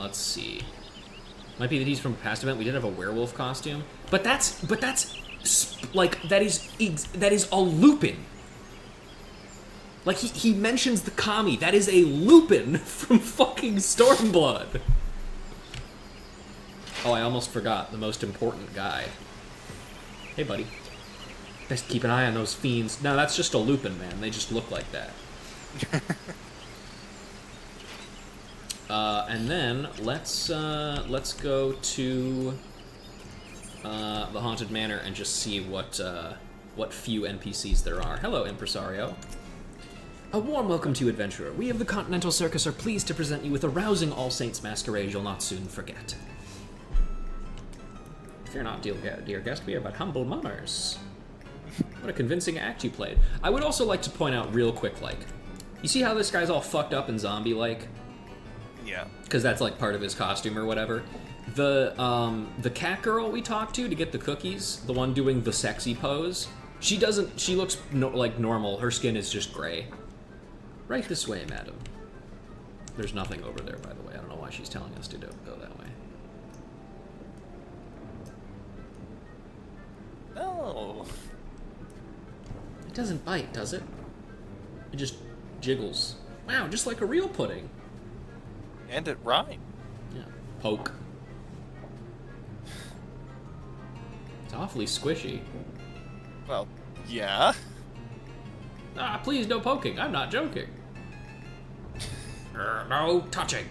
Let's see. Might be that he's from a past event. We did have a werewolf costume, but that's like that is a Lupin. Like he mentions the Kami. That is a Lupin from fucking Stormblood. Oh, I almost forgot the most important guy. Hey, buddy. Best keep an eye on those fiends. No, that's just a Lupin, man. They just look like that. And then let's go to the Haunted Manor and just see what few NPCs there are. Hello, Impresario. A warm welcome to you, adventurer. We of the Continental Circus are pleased to present you with a rousing All Saints masquerade you'll not soon forget. Fear not, dear guest, we are but humble mummers. What a convincing act you played. I would also like to point out real quick, like, you see how this guy's all fucked up and zombie-like? Yeah. Because that's, like, part of his costume or whatever. The cat girl we talked to get the cookies, the one doing the sexy pose, she looks like normal. Her skin is just gray. Right this way, madam. There's nothing over there, by the way. I don't know why she's telling us to go that way. No. It doesn't bite, does it? It just jiggles. Wow, just like a real pudding. And it rhymed. Yeah. Poke. It's awfully squishy. Well, yeah. Ah, please, no poking. I'm not joking. No touching.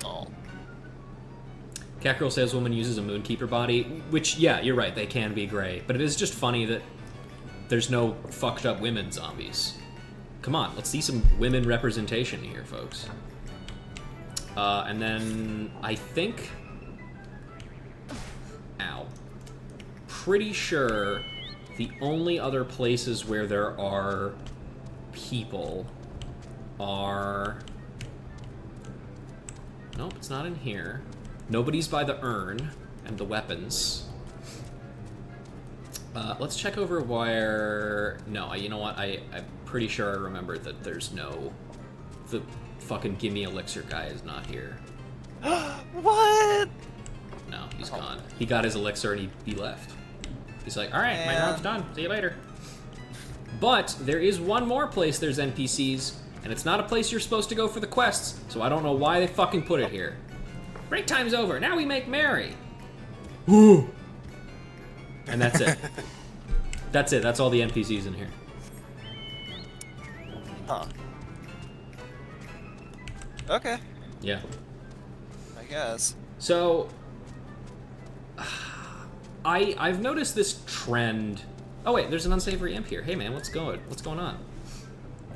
Oh. Catgirl saleswoman uses a Moonkeeper body, which, yeah, you're right, they can be gray. But it is just funny that there's no fucked up women zombies. Come on, let's see some women representation here, folks. And then I think... Ow. Pretty sure the only other places where there are people are... Nope, it's not in here. Nobody's by the urn and the weapons. Let's check over where... No, you know what? I'm pretty sure I remember that there's no... The fucking gimme elixir guy is not here. What? No, he's gone. He got his elixir and he left. He's like, alright, my job's done. See you later. But there is one more place there's NPCs, and it's not a place you're supposed to go for the quests, so I don't know why they fucking put it here. Break time's over. Now we make merry. Ooh. And that's it. That's it. That's all the NPCs in here. Huh. Okay. Yeah. I guess. So, I've noticed this trend. Oh wait, there's an unsavory imp here. Hey man, what's going on?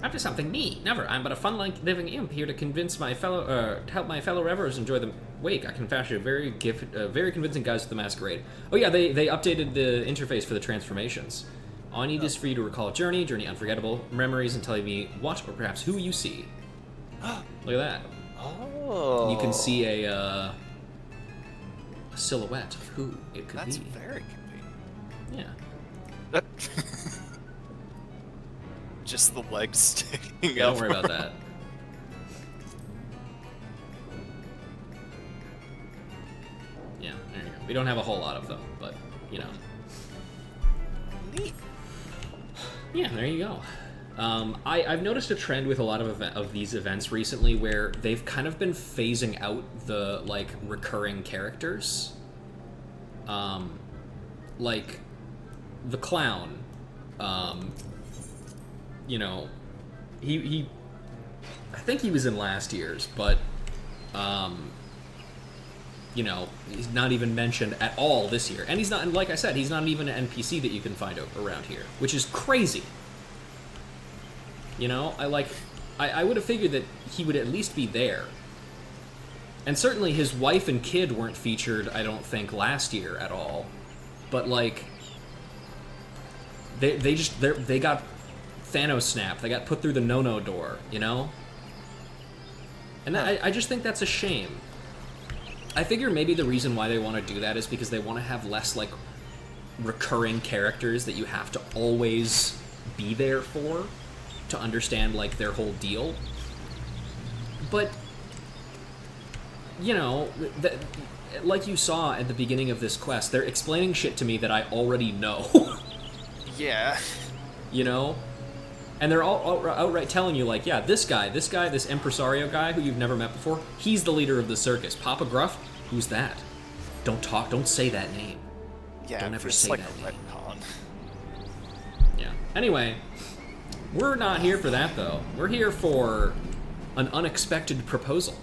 Up to something? Me? Never. I'm but a fun-like living imp here to convince my fellow, help my fellow revelers enjoy the wake. I can fashion a very convincing guise to the masquerade. Oh yeah, they updated the interface for the transformations. All I need is for you to recall a journey unforgettable memories, and tell me what or perhaps who you see. Look at that. Oh. You can see a silhouette of who it could That's be. very convenient. Yeah. Just the legs sticking Yeah, out. don't worry about that. Yeah, there you go. We don't have a whole lot of them, but, you know. Neat. Yeah, there you go. I've noticed a trend with a lot of these events recently where they've kind of been phasing out the, like, recurring characters. Like, the clown, you know, he I think he was in last year's, but, you know, he's not even mentioned at all this year. And he's not, and like I said, he's not even an NPC that you can find around here, which is crazy. You know, I would have figured that he would at least be there. And certainly his wife and kid weren't featured, I don't think, last year at all. But, like, They got Thanos snapped. They got put through the no-no door, you know? And I just think that's a shame. I figure maybe the reason why they want to do that is because they want to have less, like, recurring characters that you have to always be there for to understand, like, their whole deal. But, you know, like you saw at the beginning of this quest, they're explaining shit to me that I already know. Yeah. You know? And they're all outright telling you, like, yeah, this impresario guy who you've never met before, he's the leader of the circus. Papa Gruff, who's that? Don't say that name. Yeah, Don't ever it's say like that a name. retcon. Yeah. Anyway, we're not here for that, though. We're here for an unexpected proposal.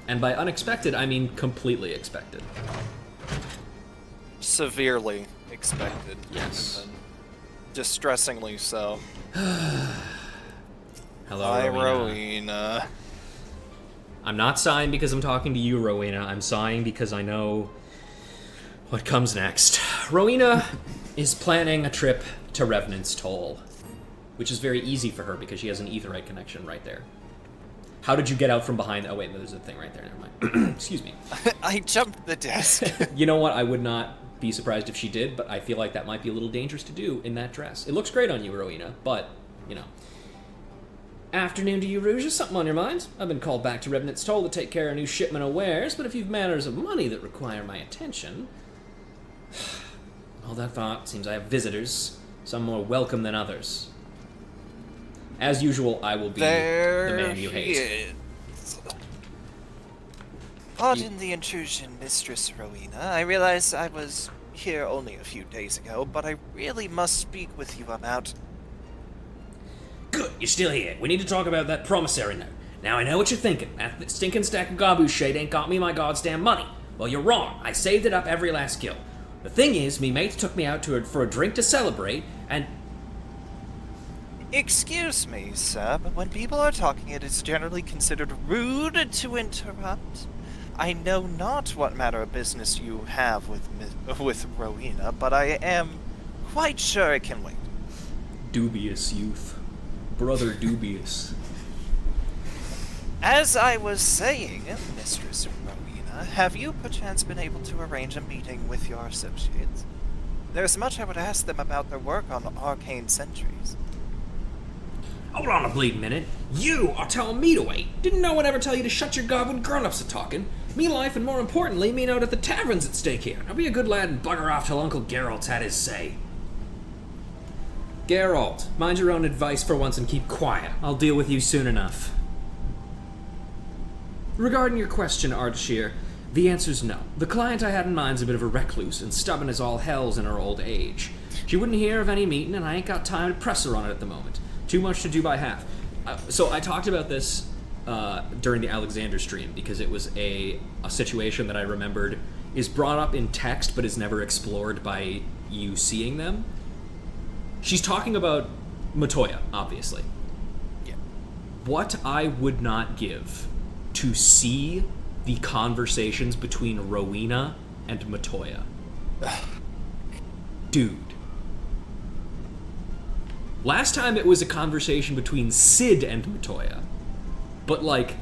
And by unexpected, I mean completely expected. Severely expected. Yes. And distressingly so. Hello, Hi, Rowena. Rowena. I'm not sighing because I'm talking to you, Rowena. I'm sighing because I know what comes next. Rowena is planning a trip to Revenant's Toll, which is very easy for her because she has an Aetheryte connection right there. How did you get out from behind? Oh, wait, there's a thing right there. Never mind. Excuse me. I jumped the desk. You know what? I would not be surprised if she did, but I feel like that might be a little dangerous to do in that dress. It looks great on you, Rowena, but, you know. Afternoon to you, Rouge. Is something on your mind? I've been called back to Revenant's Toll to take care of a new shipment of wares, but if you've matters of money that require my attention... Hold that thought. Seems I have visitors, some more welcome than others. As usual, I will be the man you hate. Pardon the intrusion, Mistress Rowena. I realize I was here only a few days ago, but I really must speak with you about... Good, you're still here. We need to talk about that promissory note. Now I know what you're thinking. That stinking stack of garbage shade ain't got me my goddamn money. Well, you're wrong. I saved it up every last gill. The thing is, me mates took me out for a drink to celebrate, and... Excuse me, sir, but when people are talking, it is generally considered rude to interrupt. I know not what matter of business you have with Rowena, but I am quite sure it can wait. Dubious youth. Brother dubious. As I was saying, Mistress Rowena, have you perchance been able to arrange a meeting with your associates? There's much I would ask them about their work on arcane sentries. Hold on a bleeding minute. You are telling me to wait. Didn't no one ever tell you to shut your gob when grown-ups are talking? Me life, and more importantly, me note at the tavern's at stake here. Now be a good lad and bugger off till Uncle Geralt's had his say. Geralt, mind your own advice for once and keep quiet. I'll deal with you soon enough. Regarding your question, Ardsheer, the answer's no. The client I had in mind's a bit of a recluse and stubborn as all hells in her old age. She wouldn't hear of any meeting, and I ain't got time to press her on it at the moment. Too much to do by half. So I talked about this during the Alexander stream because it was a situation that I remembered is brought up in text but is never explored by you seeing them. She's talking about Matoya, obviously. Yeah. What I would not give to see the conversations between Rowena and Matoya. Dude. Last time it was a conversation between Sid and Matoya. But like...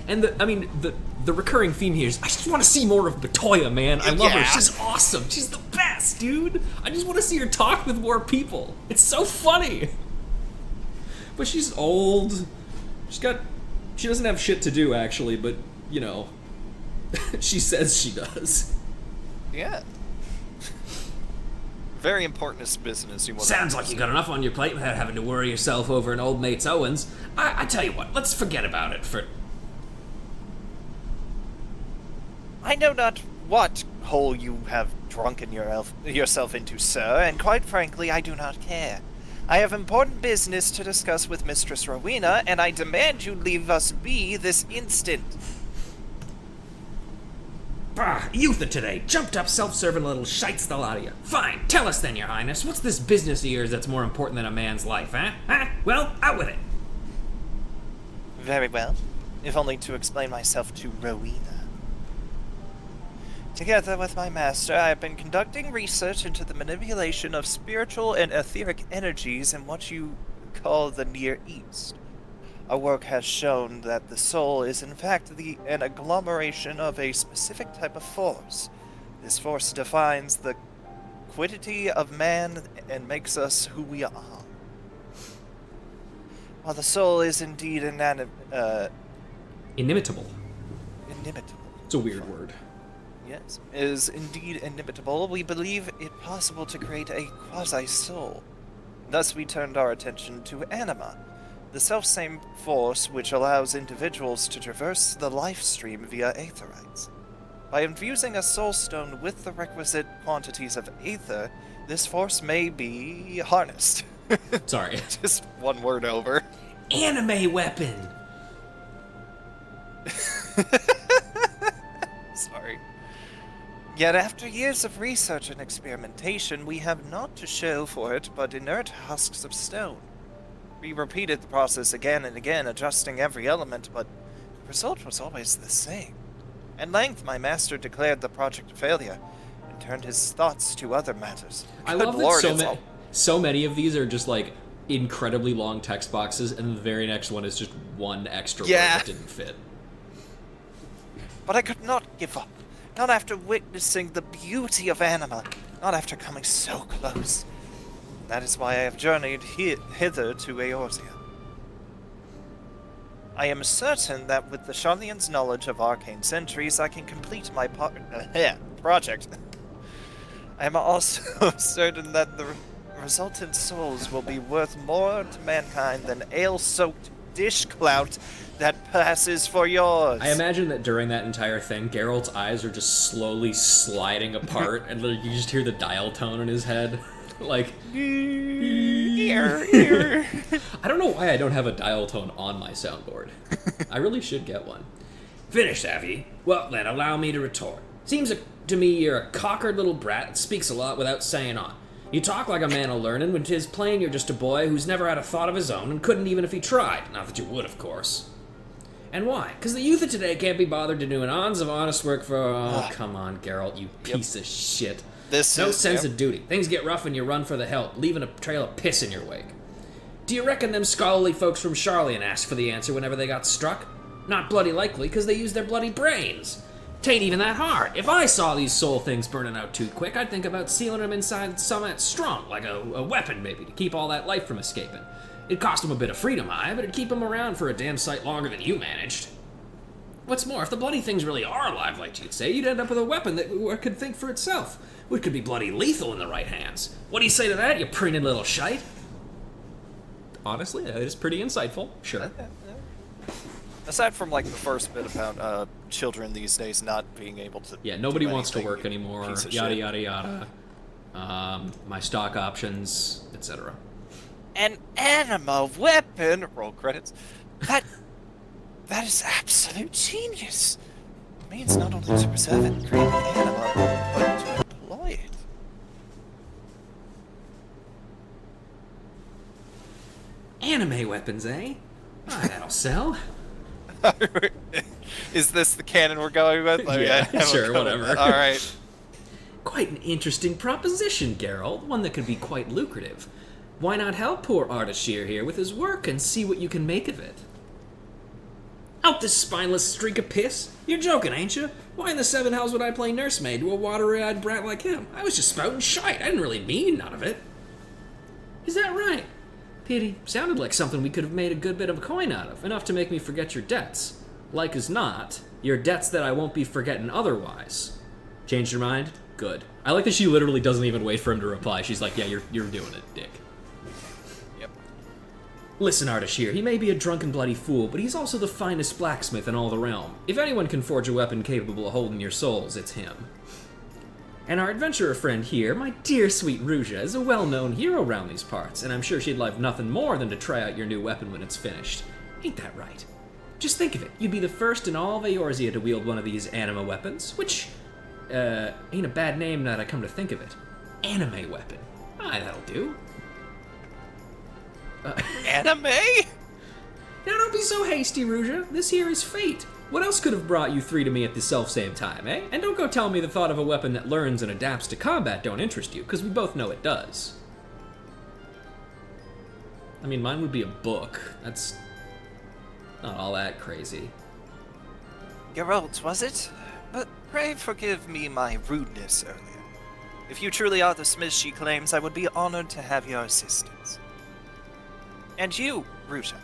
And the recurring theme here is, I just want to see more of Matoya, man. I love her. She's awesome. She's the best, dude. I just want to see her talk with more people. It's so funny. But she's old. She doesn't have shit to do, actually, but, you know, she says she does. Yeah. Very important business you want. Sounds like you got enough on your plate without having to worry yourself over an old mate's Owens. I tell you what, let's forget about it for... I know not what hole you have drunken yourself into, sir, and quite frankly, I do not care. I have important business to discuss with Mistress Rowena, and I demand you leave us be this instant. Bah, youth of today, jumped up self-serving little shites the lot of you. Fine, tell us then, your highness, what's this business of yours that's more important than a man's life, huh? Huh? Well, out with it. Very well, if only to explain myself to Rowena. Together with my master, I have been conducting research into the manipulation of spiritual and etheric energies in what you call the Near East. Our work has shown that the soul is in fact an agglomeration of a specific type of force. This force defines the quiddity of man and makes us who we are. While the soul is indeed Inimitable. inimitable. It's a weird word. Yes, is indeed inimitable, we believe it possible to create a quasi-soul. Thus we turned our attention to anima, the self-same force which allows individuals to traverse the life stream via aetherites. By infusing a soul stone with the requisite quantities of aether, this force may be harnessed. Sorry. Just one word over. Anime weapon! Sorry. Yet after years of research and experimentation, we have naught to show for it but inert husks of stone. We repeated the process again and again, adjusting every element, but the result was always the same. At length, my master declared the project a failure and turned his thoughts to other matters. I Good love Lord, that it's so many of these are just like incredibly long text boxes, and the very next one is just one extra word that didn't fit. But I could not give up. Not after witnessing the beauty of anima. Not after coming so close. That is why I have journeyed hither to Eorzea. I am certain that with the Sharlayan's knowledge of arcane centuries, I can complete my project. I am also certain that the resultant souls will be worth more to mankind than ale-soaked dish clout that passes for yours. I imagine that during that entire thing, Geralt's eyes are just slowly sliding apart, and like, you just hear the dial tone in his head. Like, I don't know why I don't have a dial tone on my soundboard. I really should get one. Finished, have ye? Well, then, allow me to retort. Seems to me you're a cockered little brat that speaks a lot without saying on. You talk like a man of learning, when 'tis plain you're just a boy who's never had a thought of his own and couldn't even if he tried. Not that you would, of course. And why? 'Cause the youth of today can't be bothered to do an ons of honest work for... Oh, come on, Geralt, you piece of shit. No sense of duty. Things get rough and you run for the help, leaving a trail of piss in your wake. Do you reckon them scholarly folks from Sharlayan asked for the answer whenever they got struck? Not bloody likely, 'cause they used their bloody brains. Tain't even that hard. If I saw these soul things burning out too quick, I'd think about sealing them inside something strong, like a weapon maybe, to keep all that life from escaping. It'd cost them a bit of freedom, aye, but it'd keep them around for a damn sight longer than you managed. What's more, if the bloody things really are alive, like you'd say, you'd end up with a weapon that could think for itself, which could be bloody lethal in the right hands. What do you say to that, you preening little shite? Honestly, that is pretty insightful. Sure. Aside from like the first bit about children these days not being able to Yeah, nobody do wants to anything, work anymore. piece of Yada shit. yada yada. My stock options, etc. An anima weapon. Roll credits. That is absolute genius. It means not only to preserve and create the anima, but to employ it. Anime weapons, eh? Ah, that'll sell. Is this the canon we're going with? Yeah, sure, whatever. All right. Quite an interesting proposition, Geralt. One that could be quite lucrative. Why not help poor Ardashir here with his work and see what you can make of it? Out this spineless streak of piss? You're joking, ain't you? Why in the seven hells would I play nursemaid to a watery-eyed brat like him? I was just spouting shite. I didn't really mean none of it. Is that right? Pity. Sounded like something we could have made a good bit of a coin out of, enough to make me forget your debts. Like as not, your debts that I won't be forgetting otherwise. Changed your mind? Good. I like that she literally doesn't even wait for him to reply. She's like, yeah, you're doing it, dick. Yep. Listen, Ardashir, he may be a drunken bloody fool, but he's also the finest blacksmith in all the realm. If anyone can forge a weapon capable of holding your souls, it's him. And our adventurer friend here, my dear sweet Ruja, is a well-known hero around these parts, and I'm sure she'd love nothing more than to try out your new weapon when it's finished. Ain't that right? Just think of it. You'd be the first in all of Eorzea to wield one of these anima weapons, which, ain't a bad name now that I come to think of it. Anime weapon. Aye, that'll do. Anime? Now don't be so hasty, Ruja. This here is fate. What else could have brought you three to me at the self-same time, eh? And don't go tell me the thought of a weapon that learns and adapts to combat don't interest you, because we both know it does. I mean, mine would be a book. That's not all that crazy. Geralt, was it? But pray forgive me my rudeness earlier. If you truly are the smith she claims, I would be honored to have your assistance. And you, Ruja,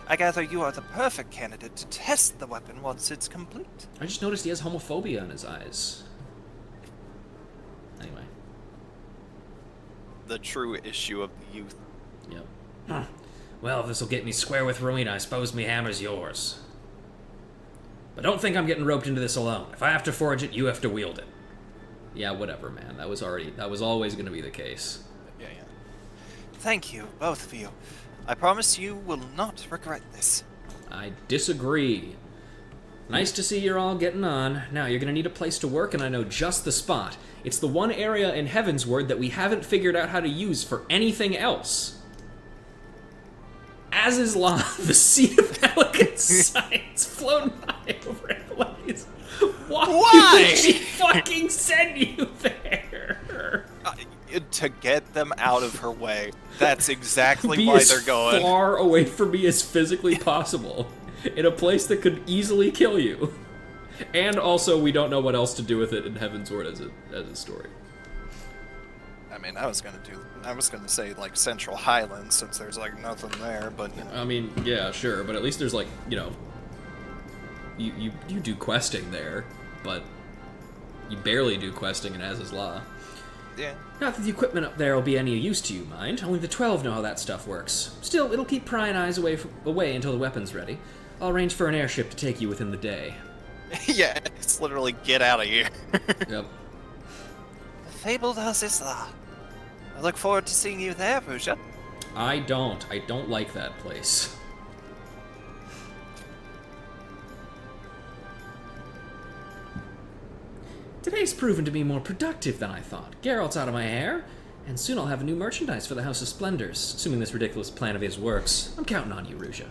I gather you are the perfect candidate to test the weapon once it's complete. I just noticed he has homophobia in his eyes. Anyway. The true issue of the youth. Yep. Well, if this'll get me square with Rowena, I suppose me hammer's yours. But don't think I'm getting roped into this alone. If I have to forge it, you have to wield it. Yeah, whatever, man. That was always gonna be the case. Yeah. Thank you, both of you. I promise you will not regret this. I disagree. Nice to see you're all getting on. Now, you're gonna need a place to work, and I know just the spot. It's the one area in Heavensward that we haven't figured out how to use for anything else. As is law, the seat of elegant science flown by over Blaze. Why did she fucking send you there? To get them out of her way. That's exactly Be why as they're going. far away from me as physically possible, in a place that could easily kill you. And also, we don't know what else to do with it in Heavensward as a story. I mean, I was gonna say like Central Highlands since there's like nothing there, but you know. I mean, yeah, sure, but at least there's like, you know, you do questing there, but you barely do questing in Az's Law. Yeah. Not that the equipment up there will be any use to you, mind. Only the 12 know how that stuff works. Still, it'll keep prying eyes away until the weapon's ready. I'll arrange for an airship to take you within the day. Yeah, it's literally get out of here. Yep. The fabled Azizla. I look forward to seeing you there, Ruja. I don't like that place. Today's proven to be more productive than I thought. Geralt's out of my hair, and soon I'll have new merchandise for the House of Splendors, assuming this ridiculous plan of his works. I'm counting on you, Ruja.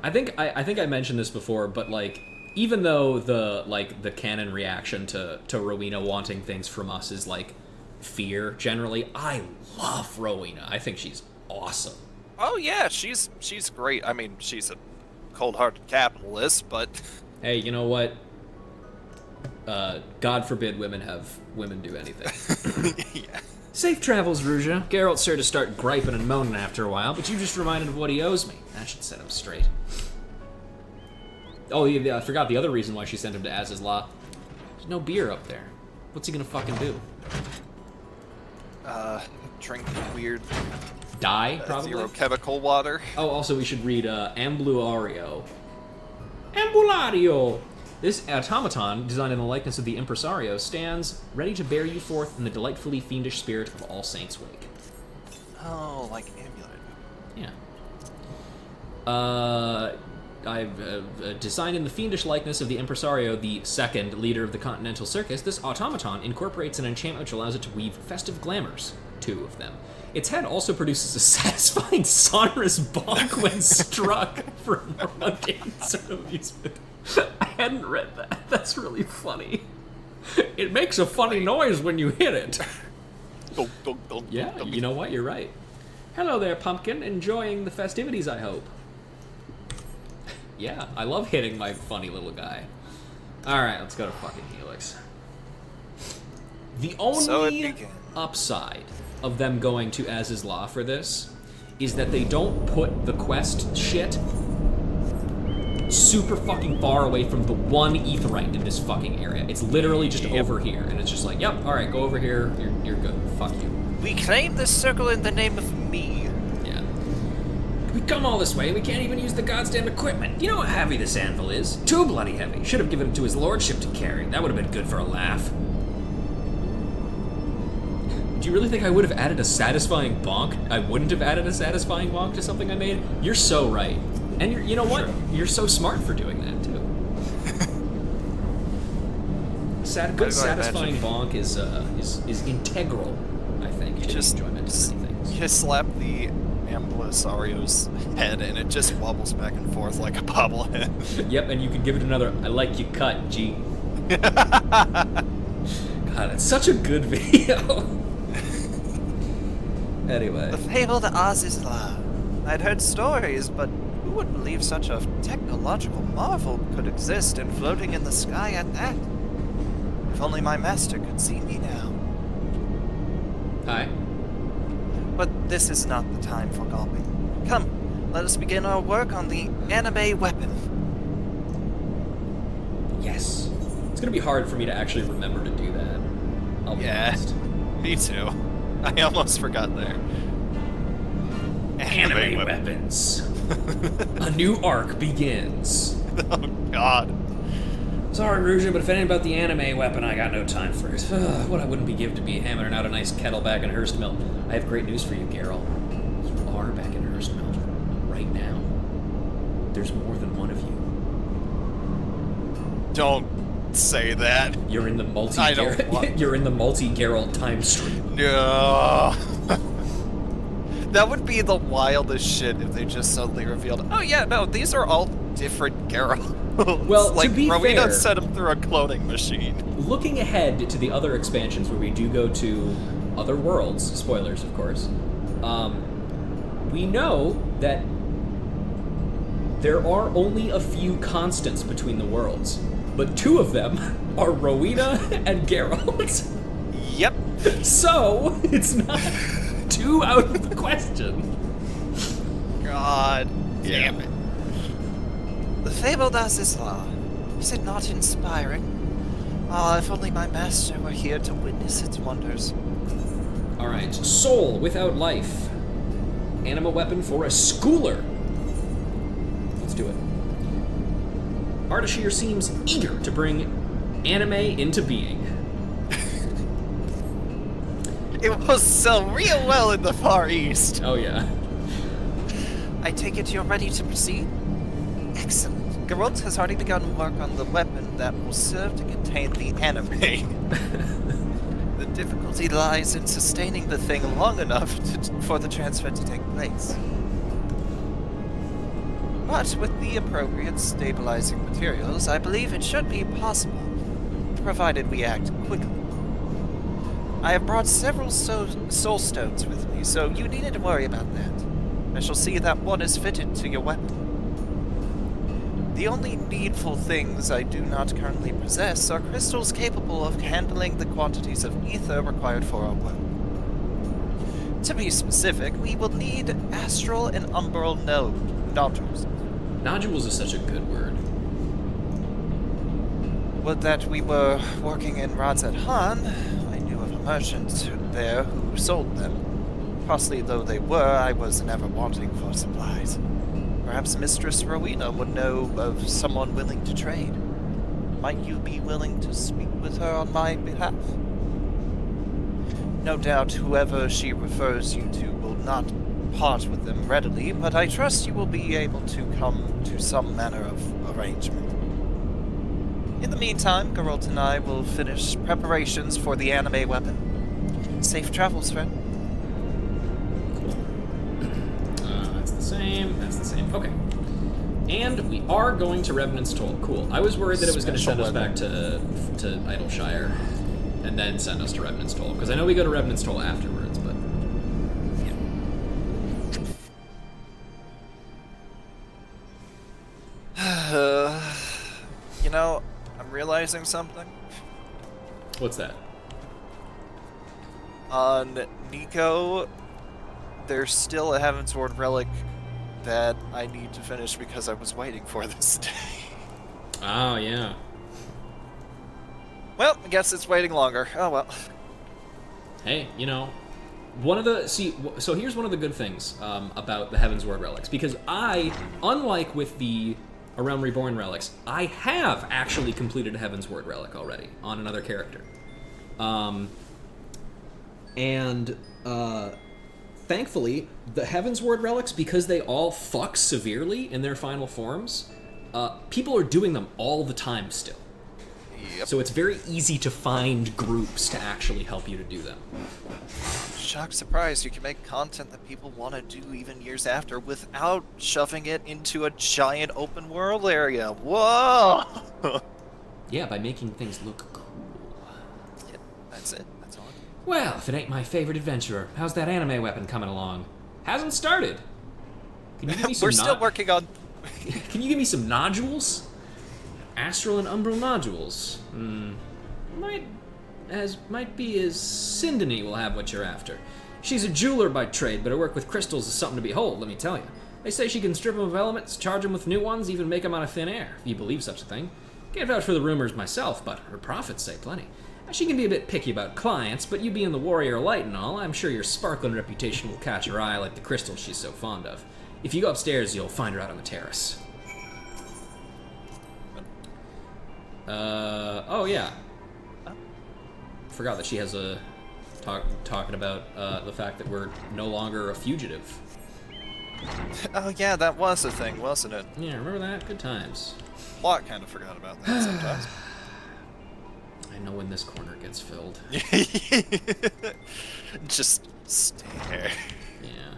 I think I mentioned this before, but like, even though the canon reaction to Rowena wanting things from us is like fear generally, I love Rowena. I think she's awesome. Oh yeah, she's great. I mean, she's a cold-hearted capitalist, but Hey, you know what? God forbid women do anything. yeah. Safe travels, Ruja. Geralt's sure to start griping and moaning after a while, but you just reminded him of what he owes me. That should set him straight. Oh, yeah, I forgot the other reason why she sent him to Az's Law. There's no beer up there. What's he gonna fucking do? Drink weird Die, probably? zero chemical water. Oh, also we should read Ambulario. Ambulario! This automaton, designed in the likeness of the impresario, stands ready to bear you forth in the delightfully fiendish spirit of All Saints' Wake. Oh, like amulet. Yeah. I've designed in the fiendish likeness of the impresario, the second leader of the Continental Circus. This automaton incorporates an enchantment which allows it to weave festive glamours, 2 of them. Its head also produces a satisfying sonorous bonk when struck for more mundane sort of amusement. I hadn't read that. That's really funny. It makes a funny noise when you hit it. Yeah, you know what? You're right. Hello there, Pumpkin. Enjoying the festivities, I hope. Yeah, I love hitting my funny little guy. Alright, let's go to fucking Helix. The only upside of them going to Az's Law for this is that they don't put the quest shit super fucking far away from the one aetheryte in this fucking area. It's literally just over here, and it's just like, yep, alright, go over here, you're good, fuck you. We claim this circle in the name of me. Yeah. We come all this way, we can't even use the goddamn equipment. You know how heavy this anvil is? Too bloody heavy. Should have given it to his lordship to carry. That would have been good for a laugh. Do you really think I would have added a satisfying bonk? I wouldn't have added a satisfying bonk to something I made? You're so right. And you know what? Sure. You're so smart for doing that, too. Good satisfying bonk is integral, I think. just enjoyment of many things. you slap the Amblysaurio's head and it just wobbles back and forth like a bobblehead. Yep, and you can give it another I like you cut, G. God, it's such a good video. Anyway. The fabled Azizla. I'd heard stories, but who would believe such a technological marvel could exist and floating in the sky at that? If only my master could see me now. Hi. But this is not the time for gulping. Come, let us begin our work on the anime weapon. Yes. It's gonna be hard for me to actually remember to do that. I'll be honest. Me too. I almost forgot there. Anime weapons. A new arc begins. Oh god. Sorry, Rujin, but if anything about the anime weapon, I got no time for it. What I wouldn't be give to be hammering out a nice kettle back in Hurst Mill. I have great news for you, Geralt. You are back in Hurst Mill. Right now. There's more than one of you. Don't say that. You're in the I don't want- You're in the multi-Geralt time stream. No. That would be the wildest shit if they just suddenly revealed, oh yeah, no, these are all different Geralt. Well, like, to be Rowena fair, sent them through a cloning machine. looking ahead to the other expansions where we do go to other worlds, spoilers of course, we know that there are only a few constants between the worlds, but two of them are Rowena and Geralt. Yep. So, it's not too out of the question. God Yeah. damn it. The fabled Azizla. Is it not inspiring? Ah, if only my master were here to witness its wonders. Alright, soul without life. Anima weapon for a schooler. Let's do it. Ardashir seems eager to bring anime into being. It will sell real well in the Far East. Oh yeah. I take it you're ready to proceed? Excellent. Geralt has already begun work on the weapon that will serve to contain the anime. The difficulty lies in sustaining the thing long enough for the transfer to take place. But with the appropriate stabilizing materials, I believe it should be possible, provided we act quickly. I have brought several soul stones with me, so you needn't worry about that. I shall see that one is fitted to your weapon. The only needful things I do not currently possess are crystals capable of handling the quantities of ether required for our work. To be specific, we will need astral and umbral nodules. Nodules is such a good word. Would that we were working in Radzat Han, I knew of a merchant there who sold them. Costly though they were, I was never wanting for supplies. Perhaps Mistress Rowena would know of someone willing to trade. Might you be willing to speak with her on my behalf? No doubt whoever she refers you to will not part with them readily, but I trust you will be able to come to some manner of arrangement. In the meantime, Geralt and I will finish preparations for the anime weapon. Safe travels, friend. That's the same. That's the same. Okay. And we are going to Revenant's Toll. Cool. I was worried that it was going to send us back to Idleshire and then send us to Revenant's Toll, because I know we go to Revenant's Toll afterwards, but yeah. You know, I'm realizing something. what's that? On Nico, there's still a Heavensward relic that I need to finish because I was waiting for this day. Oh, yeah. Well, I guess it's waiting longer. Oh well. Hey, you know, so here's one of the good things about the Heavensward relics, because I, unlike with the A Realm Reborn relics, I have actually completed a Heavensward relic already on another character. Thankfully, the Heavensward relics, because they all fuck severely in their final forms, people are doing them all the time still. Yep. So it's very easy to find groups to actually help you to do them. shock surprised you can make content that people want to do even years after without shoving it into a giant open world area. Whoa! Yeah, by making things look cool. Yeah, that's it. That's all. Well, if it ain't my favorite adventurer, how's that anime weapon coming along? Hasn't started. Can you give me some We're still working on. Can you give me some nodules? Astral and umbral nodules. Might be as Sindani will have what you're after. She's a jeweler by trade, but her work with crystals is something to behold, let me tell you. They say she can strip them of elements, charge them with new ones, even make them out of thin air, if you believe such a thing. Can't vouch for the rumors myself, but her profits say plenty. She can be a bit picky about clients, but you being the warrior light and all, I'm sure your sparkling reputation will catch her eye like the crystals she's so fond of. If you go upstairs, you'll find her out on the terrace. Oh yeah. Forgot that she has a talking about the fact that we're no longer a fugitive. Oh yeah, that was a thing, wasn't it? Yeah, remember that? Good times. Plot kind of forgot about that sometimes. I know when this corner gets filled. Just stare. Yeah.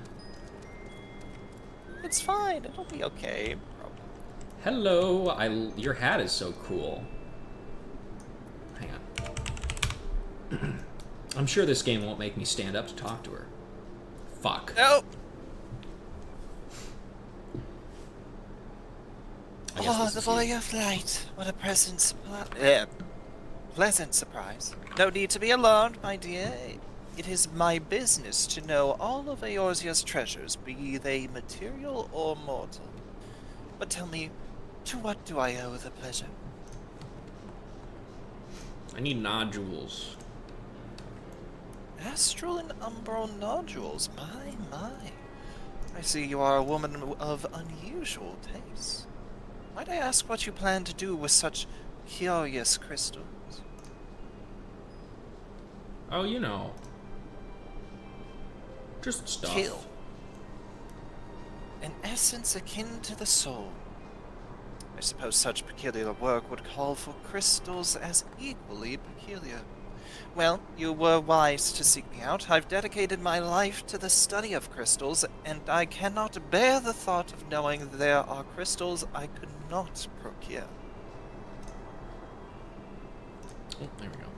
It's fine. It'll be okay. Hello. Your hat is so cool. Hang on. I'm sure this game won't make me stand up to talk to her. Fuck. No. Oh, the boy of light. What a pleasant surprise. No need to be alarmed, my dear. It is my business to know all of Eorzea's treasures, be they material or mortal. But tell me, to what do I owe the pleasure? I need nodules. Astral and umbral nodules, my. I see you are a woman of unusual taste. Might I ask what you plan to do with such curious crystals? Oh, you know. Just stuff. Kill. An essence akin to the soul. I suppose such peculiar work would call for crystals as equally peculiar. Well, you were wise to seek me out. I've dedicated my life to the study of crystals, and I cannot bear the thought of knowing there are crystals I could not procure. Oh, there we go.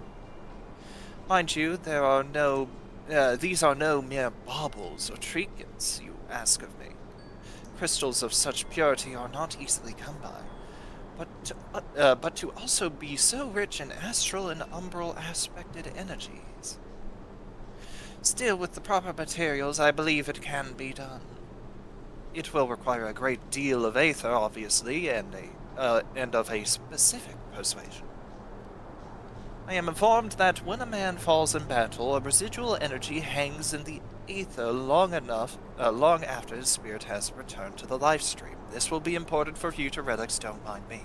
Mind you, these are no mere baubles or trinkets you ask of me. Crystals of such purity are not easily come by. But to also be so rich in astral and umbral aspected energies. Still, with the proper materials, I believe it can be done. It will require a great deal of aether, obviously, and of a specific persuasion. I am informed that when a man falls in battle, a residual energy hangs in the aether long after his spirit has returned to the life stream. This will be important for future relics, don't mind me.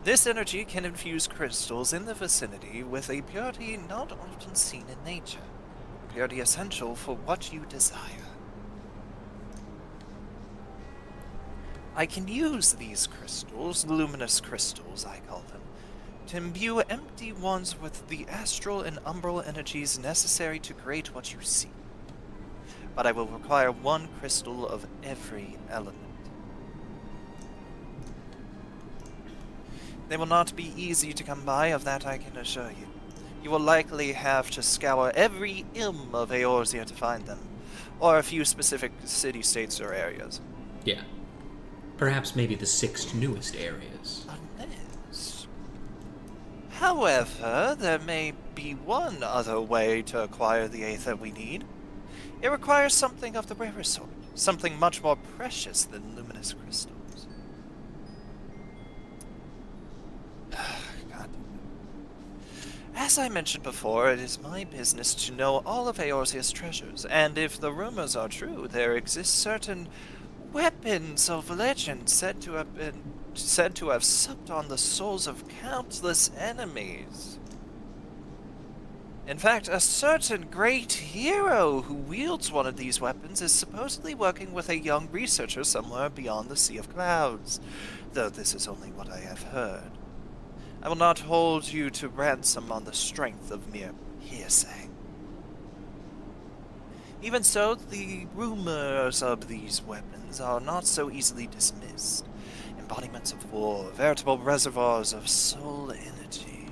This energy can infuse crystals in the vicinity with a purity not often seen in nature, a purity essential for what you desire. I can use these crystals, luminous crystals I call them, to imbue empty ones with the astral and umbral energies necessary to create what you see. But I will require one crystal of every element. They will not be easy to come by, of that I can assure you. You will likely have to scour every ilm of Eorzea to find them, or a few specific city-states or areas. Yeah. Perhaps maybe the 6 newest areas. Unless... However, there may be one other way to acquire the aether we need. It requires something of the rarer sort, something much more precious than luminous crystals. God. As I mentioned before, it is my business to know all of Eorzea's treasures, and if the rumors are true, there exist certain weapons of legend said to have supped on the souls of countless enemies. In fact, a certain great hero who wields one of these weapons is supposedly working with a young researcher somewhere beyond the Sea of Clouds, though this is only what I have heard. I will not hold you to ransom on the strength of mere hearsay. Even so, the rumors of these weapons are not so easily dismissed. Embodiments of war, veritable reservoirs of soul energy.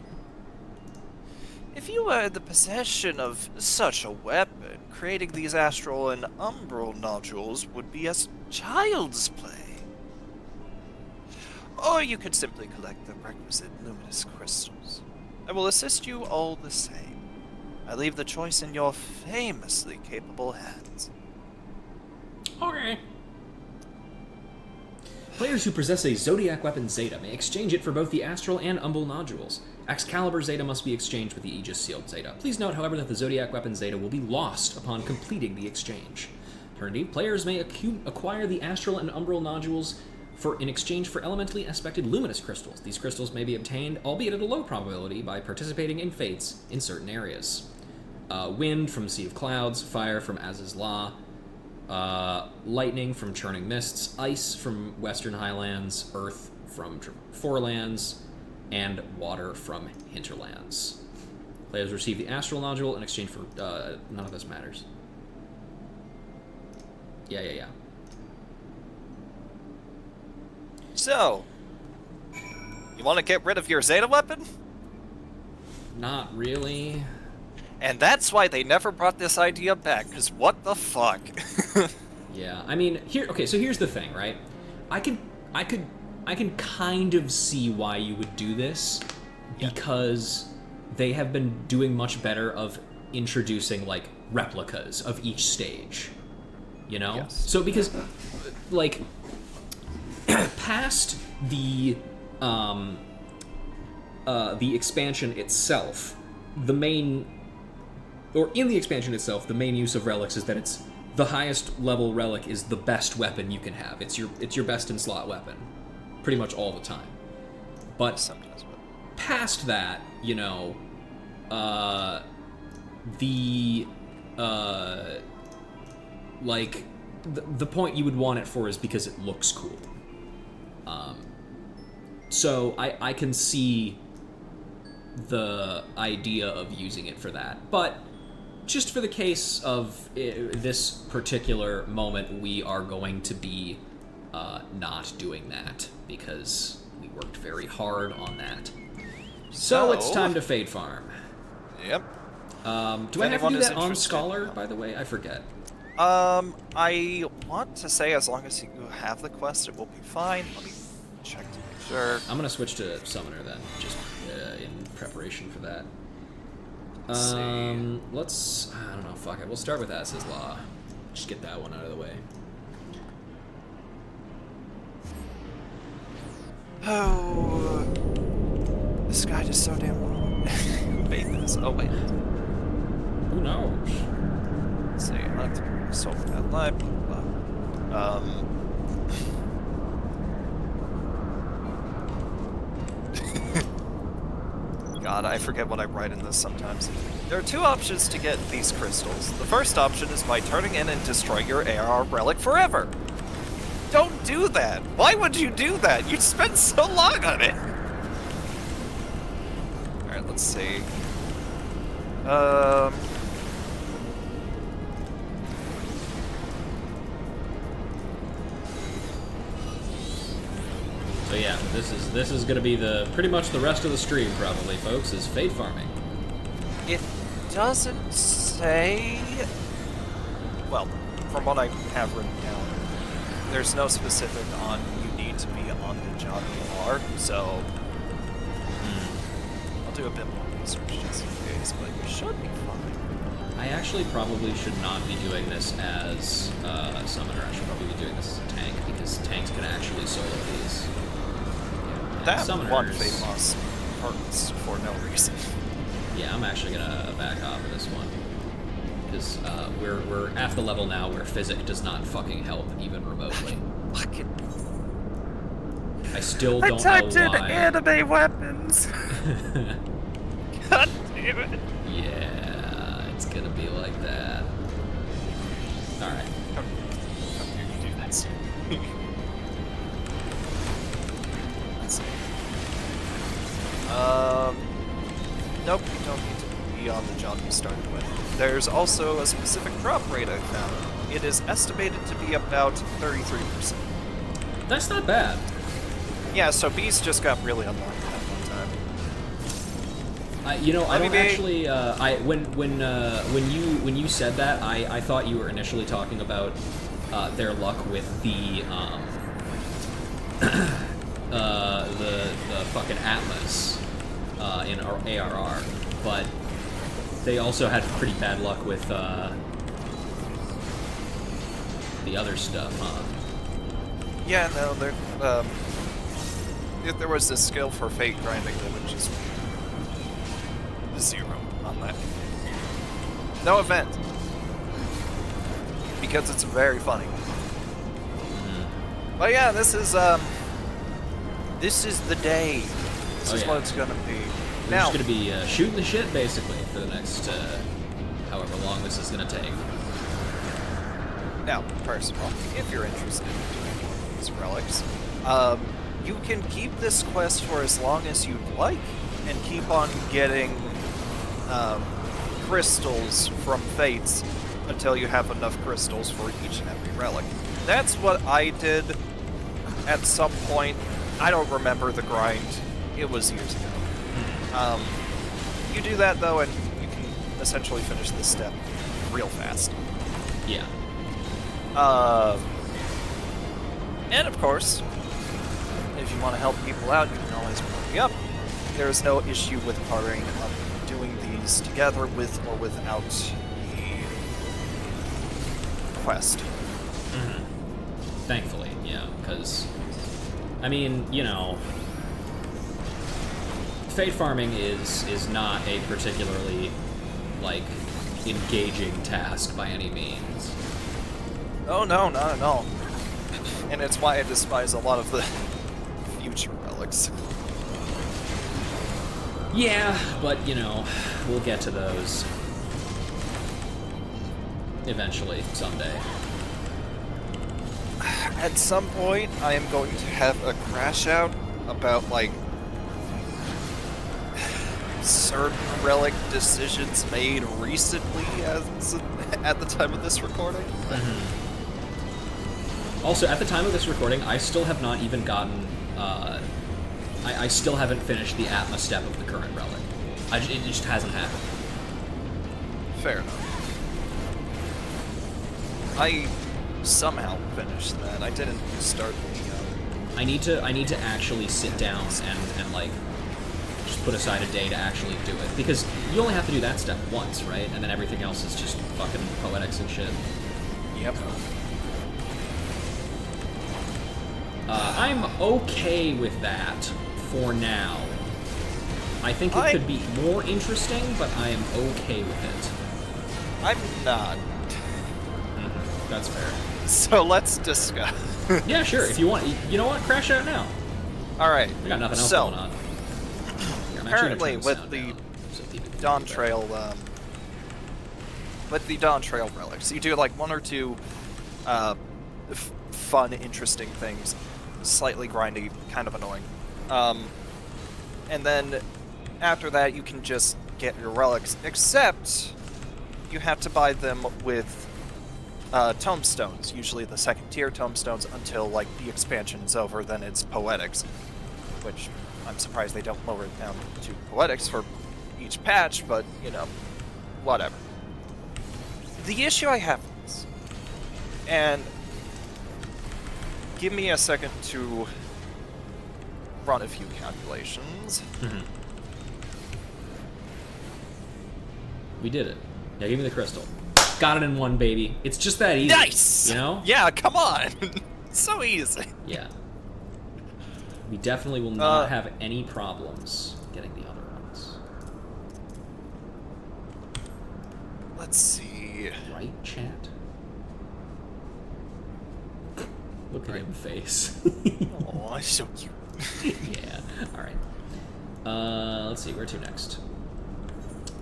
If you were in the possession of such a weapon, creating these astral and umbral nodules would be as child's play. Or you could simply collect the requisite luminous crystals. I will assist you all the same. I leave the choice in your famously capable hands. Okay. Players who possess a Zodiac weapon Zeta may exchange it for both the Astral and Umbral nodules. Excalibur Zeta must be exchanged with the Aegis Sealed Zeta. Please note, however, that the Zodiac weapon Zeta will be lost upon completing the exchange. Alternatively, players may acquire the Astral and Umbral nodules in exchange for elementally aspected luminous crystals. These crystals may be obtained, albeit at a low probability, by participating in fates in certain areas. Wind from Sea of Clouds, fire from Az's Law, lightning from Churning Mists, ice from Western Highlands, earth from Forelands, and water from Hinterlands. Players receive the Astral Nodule in exchange for... none of this matters. Yeah. So, you want to get rid of your Zeta weapon? Not really. And that's why they never brought this idea back, because what the fuck? Yeah, I mean, so here's the thing, right? I can kind of see why you would do this, because they have been doing much better of introducing, like, replicas of each stage, you know? Yes. So, because, like, past the expansion itself, in the expansion itself, the main use of relics is that it's the highest level relic is the best weapon you can have. It's your best in slot weapon, pretty much all the time. But Sometimes, but past that, you know, the point you would want it for is because it looks cool. So I can see the idea of using it for that, but just for the case of this particular moment, we are going to be not doing that because we worked very hard on that. So it's time to Fade Farm. Yep. Do I have to do that on Scholar, by the way? I forget. I want to say as long as you have the quest, it will be fine. Let me check to make sure. I'm gonna switch to Summoner then, just in preparation for that. Let's see. I don't know, fuck it. We'll start with Az's Law. Just get that one out of the way. Oh, this guy is so damn long. Who made this? Oh, wait. Who knows? Let's see. Let's solve that life. Blah, blah. God, I forget what I write in this sometimes. There are two options to get these crystals. The first option is by turning in and destroying your AR relic forever. Don't do that! Why would you do that? You'd spend so long on it! Alright, let's see. So yeah, this is gonna be pretty much the rest of the stream probably, folks, is Fade Farming. It doesn't say... Well, from what I have written down, there's no specific on you need to be on the job you are, so... I'll do a bit more research just in case, but you should be fine. I actually probably should not be doing this as a Summoner. I should probably be doing this as a tank, because tanks can actually solo these. That Summoners, one fate loss hurts for no reason. Yeah, I'm actually gonna back off of this one. Because we're at the level now where physic does not fucking help even remotely. Fucking... I still don't know typed in why. anime weapons! God damn it! Yeah, it's gonna be like that. Alright. Come here, you do this. Let's see. Nope, you don't need to be beyond the jump you started with. There's also a specific drop rate I found. It is estimated to be about 33%. That's not bad. Yeah, so Beast just got really unlucky that one time. I Let me don't be- actually. When you said that, I thought you were initially talking about their luck with the fucking Atlas in our ARR, but they also had pretty bad luck with the other stuff, huh? Yeah, no, if there was this skill for fate grinding, that would just be 0 on that. No event. Because it's very funny. But yeah, this is the day. This Oh, is yeah. what it's gonna be. We're Now, just gonna be shooting the shit basically for the next however long this is gonna take. Now, first of all, if you're interested in doing these relics, you can keep this quest for as long as you'd like, and keep on getting crystals from Fates until you have enough crystals for each and every relic. That's what I did at some point. I don't remember the grind. It was years ago. You do that, though, and you can essentially finish this step real fast. Yeah. And of course, if you want to help people out, you can always work me up. There's no issue with partnering up doing these together with or without the quest. Thankfully, yeah, because I mean, you know, fate farming is not a particularly like engaging task by any means. Oh no, not at all. And it's why I despise a lot of the future relics. Yeah, but you know, we'll get to those eventually someday. At some point, I am going to have a crash out about, like, certain relic decisions made recently at the time of this recording. Also, at the time of this recording, I still have not even gotten. I still haven't finished the Atma step of the current relic. It just hasn't happened. Fair enough. I somehow finished that. I didn't start the. I need to actually sit down and like just put aside a day to actually do it, because you only have to do that step once, right? And then everything else is just fucking poetics and shit. Yep. I'm okay with that for now. I think it could be more interesting, but I am okay with it. I'm not. That's fair. So let's discuss. Yeah, sure. If you want, you know what? Crash out now. All right. We got nothing else So, going on. Here, I'm actually apparently, gonna turn with sound the down so people can Dawn hear better. Trail, with the Dawn Trail relics, you do like one or two fun, interesting things, slightly grindy, kind of annoying, and then after that you can just get your relics. Except you have to buy them with tomestones, usually the second tier tomestones, until like the expansion is over. Then it's poetics, which I'm surprised they don't lower it down to poetics for each patch, but you know, whatever. The issue I have with this, and give me a second to run a few calculations. We did it. Yeah, give me the crystal. Got it in one, baby. It's just that easy. Nice! You know? Yeah, come on! So easy. Yeah. We definitely will not have any problems getting the other ones. Let's see. Right, chat? Look at him face. Oh, it's so cute. Yeah. Alright. Let's see, where to next?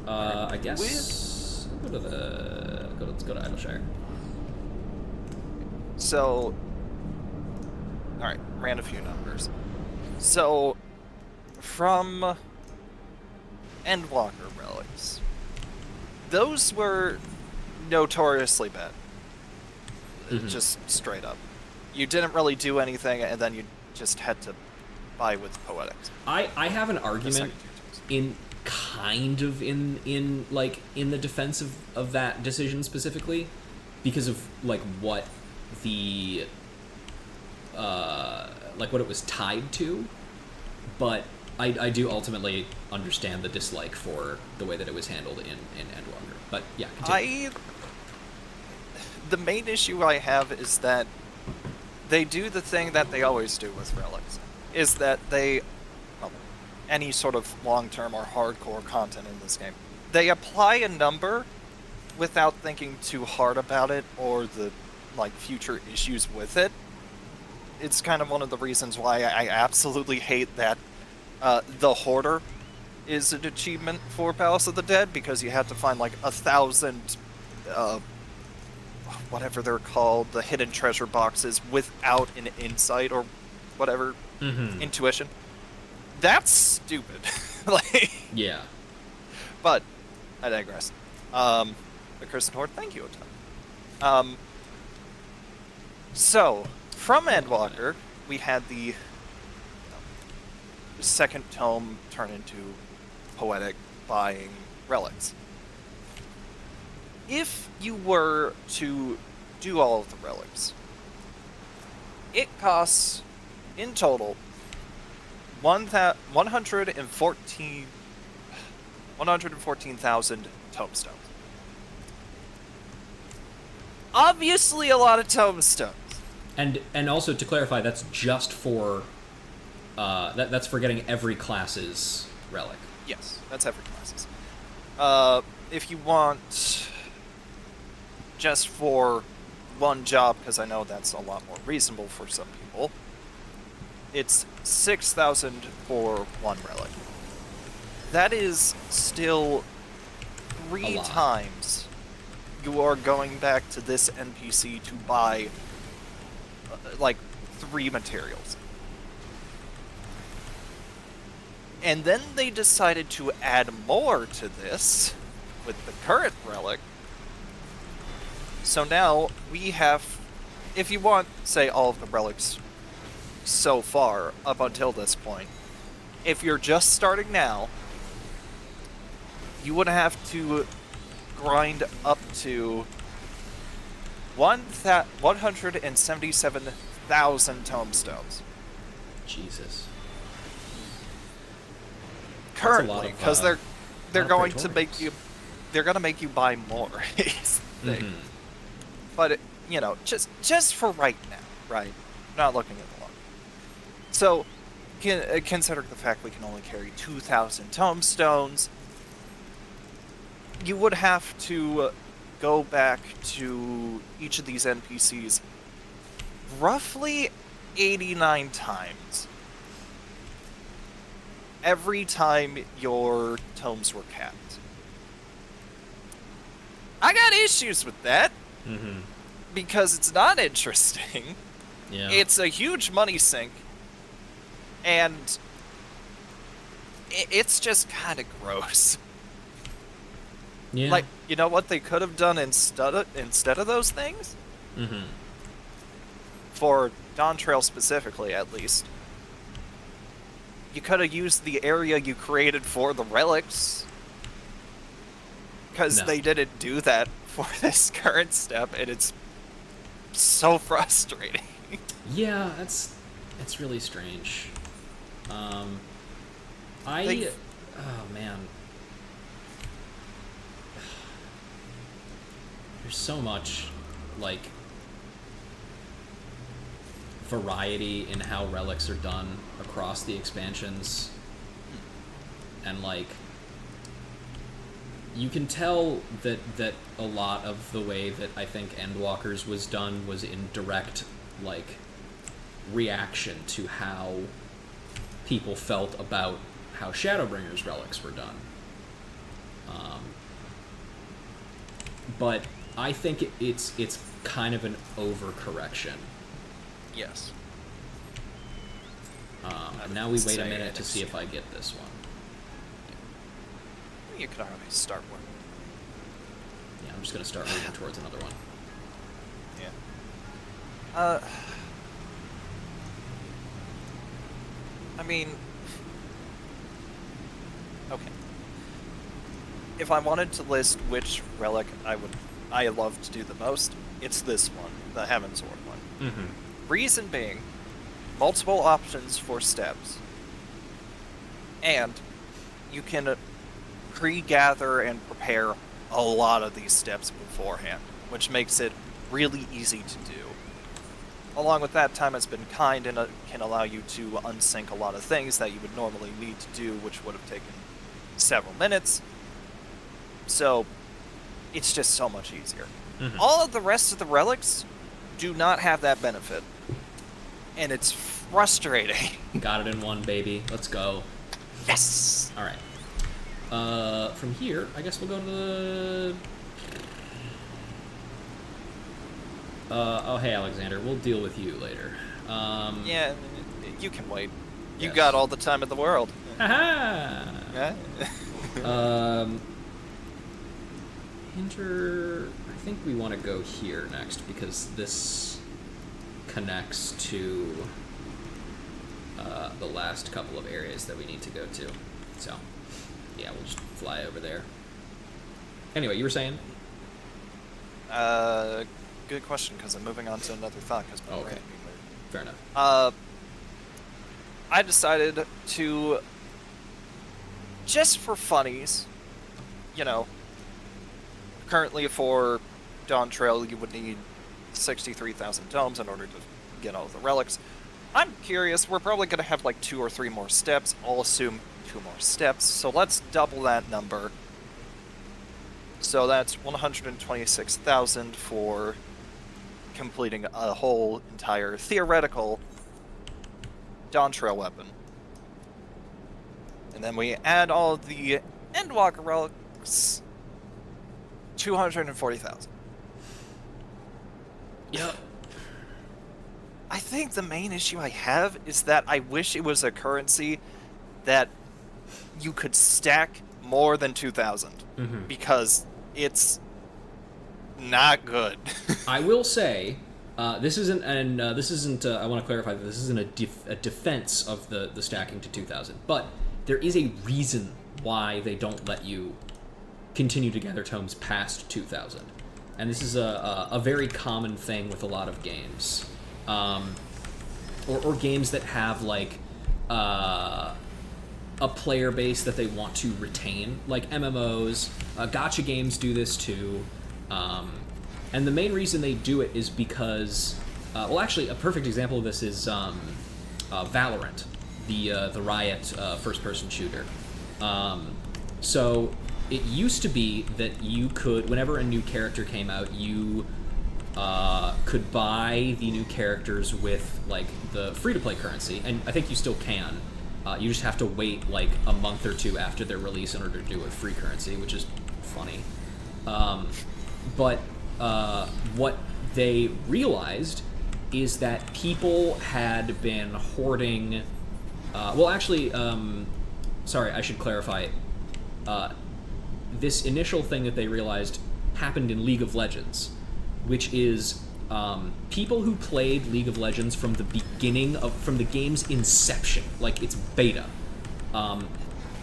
I guess let's go to Idleshire. So, alright, ran a few numbers. So, from Endwalker relics, those were notoriously bad. Mhm. Just straight up. You didn't really do anything, and then you just had to buy with poetics. I have an The argument second two turns. in kind of in like in the defense of that decision specifically, because of like what the like what it was tied to, but I do ultimately understand the dislike for the way that it was handled in Endwalker. But yeah, continue. The main issue I have is that they do the thing that they always do with relics, is that they, well, any sort of long-term or hardcore content in this game, they apply a number without thinking too hard about it or the like future issues with it. It's kind of one of the reasons why I absolutely hate that the Hoarder is an achievement for Palace of the Dead, because you have to find like 1,000 whatever they're called, the hidden treasure boxes without an insight or whatever, intuition. That's stupid. Like, Yeah. but I digress. The Cursed Horde, thank you a ton. So, from Endwalker, we had the second tome turn into poetic buying relics. If you were to do all of the relics, it costs, in total, 114,000 tomestones. Obviously a lot of tomestones. And also to clarify, that's just for that's for getting every class's relic. Yes, that's every classes. If you want just for one job, because I know that's a lot more reasonable for some people, it's 6,000 for one relic. That is still A 3 lot. times you are going back to this NPC to buy like 3 materials. And then they decided to add more to this with the current relic. So now we have, if you want, say, all of the relics so far up until this point, if you're just starting now, you would have to grind up to 177,000 tomestones Jesus. currently, because they're lot of going to make Praetorians. you, they're going to make you buy more. Is the thing. But it, you know, just for right now, right? Not looking at the long. So, considering the fact we can only carry 2,000 tomestones, you would have to go back to each of these NPCs roughly 89 times. Every time your tomes were capped. I got issues with that. Because it's not interesting. Yeah. It's a huge money sink. And it's just kind of gross. Yeah. Like, you know what they could have done instead of those things? For Dawn Trail specifically, at least. You could have used the area you created for the relics. Because No. they didn't do that for this current step, and it's so frustrating. Yeah, it's really strange. They- Oh man. There's so much like variety in how relics are done across the expansions. And like you can tell that a lot of the way that I think Endwalkers was done was in direct like reaction to how people felt about how Shadowbringers relics were done. But I think it's kind of an overcorrection. Yes. And now we wait a say minute it to is. see if I get this one. You could already start working. Yeah, I'm just gonna start moving towards another one. Yeah. I mean, okay. If I wanted to list which relic I love to do the most, it's this one, the Heavensward one. Mm-hmm. Reason being, multiple options for steps, and you can pre-gather and prepare a lot of these steps beforehand, which makes it really easy to do. Along with that, time has been kind and can allow you to unsync a lot of things that you would normally need to do, which would have taken several minutes. So, it's just so much easier. Mm-hmm. All of the rest of the relics do not have that benefit. And it's frustrating. Got it in one, baby. Let's go. Yes! Alright. From here, I guess we'll go to the... oh, hey, Alexander. We'll deal with you later. Yeah, you can wait. You Yes. got all the time in the world. Haha! Yeah? I think we want to go here next because this connects to the last couple of areas that we need to go to. So, yeah, we'll just fly over there. Anyway, you were saying? Good question, because I'm moving on to another thought, because my Okay. brain being weird. Fair enough. I decided to, just for funnies, you know, currently for Dawn Trail you would need 63,000 domes in order to get all of the relics. I'm curious, we're probably going to have like 2 or 3 more steps. I'll assume 2 more steps, so let's double that number. So that's 126,000 for completing a whole entire theoretical Dawn Trail weapon. And then we add all of the Endwalker relics, 240,000. Yep. I think the main issue I have is that I wish it was a currency that you could stack more than 2,000, because it's not good. I will say, this isn't, and this isn't. I want to clarify that this isn't a defense of the stacking to 2,000, but there is a reason why they don't let you continue to gather tomes past 2,000, and this is a very common thing with a lot of games, or games that have like a player base that they want to retain, like MMOs. Gacha games do this too. And the main reason they do it is because, well, actually, a perfect example of this is Valorant, the Riot first-person shooter. So it used to be that you could, whenever a new character came out, you could buy the new characters with like the free-to-play currency, and I think you still can. You just have to wait like a month or two after their release in order to do it with free currency, which is funny. But what they realized is that people had been hoarding... well, actually, sorry, I should clarify. This initial thing that they realized happened in League of Legends, which is people who played League of Legends from the beginning from the game's inception, like its beta,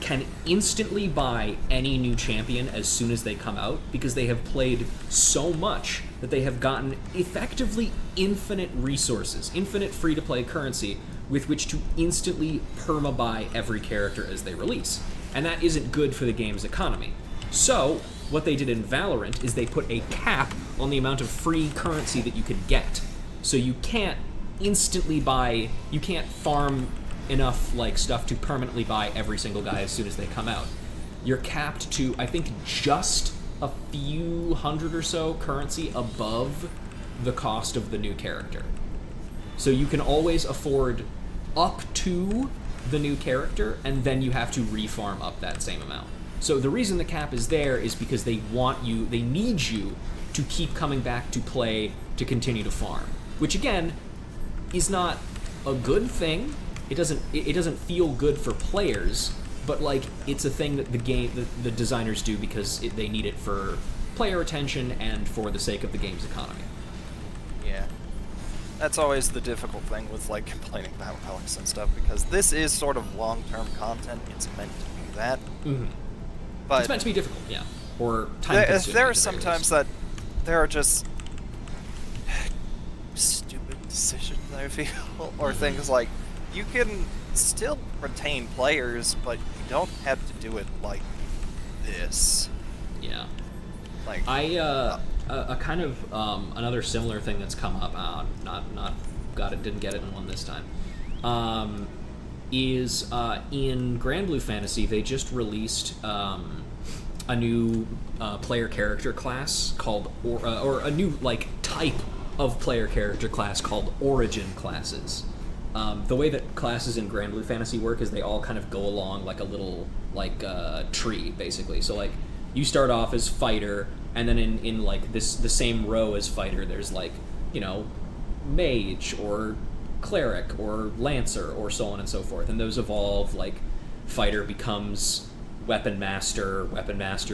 can instantly buy any new champion as soon as they come out, because they have played so much that they have gotten effectively infinite resources, infinite free-to-play currency with which to instantly perma-buy every character as they release. And that isn't good for the game's economy. So, what they did in Valorant is they put a cap on the amount of free currency that you could get. So you can't instantly buy, you can't farm enough like stuff to permanently buy every single guy as soon as they come out. You're capped to, I think, just a few hundred or so currency above the cost of the new character. So you can always afford up to the new character, and then you have to refarm up that same amount. So the reason the cap is there is because they need you to keep coming back to play to continue to farm, which again is not a good thing. It doesn't feel good for players, but like it's a thing that the designers do because they need it for player attention and for the sake of the game's economy. Yeah. That's always the difficult thing with, like, complaining about Alex and stuff, because this is sort of long-term content. It's meant to be that. Mm-hmm. But It's meant to be difficult, yeah. Or time-consuming. there are at the very sometimes least. that there are just stupid decisions, I feel, or things like, you can still retain players, but you don't have to do it like this. Yeah. Like, A kind of another similar thing that's come up. Didn't get it in one this time. Is in Grand Blue Fantasy they just released a new player character class called or a new like type of player character class called Origin classes. The way that classes in Grand Blue Fantasy work is they all kind of go along like a little tree basically. So like you start off as fighter, and then in like the same row as fighter, there's like, you know, mage or cleric or lancer or so on and so forth, and those evolve. Like fighter becomes weapon master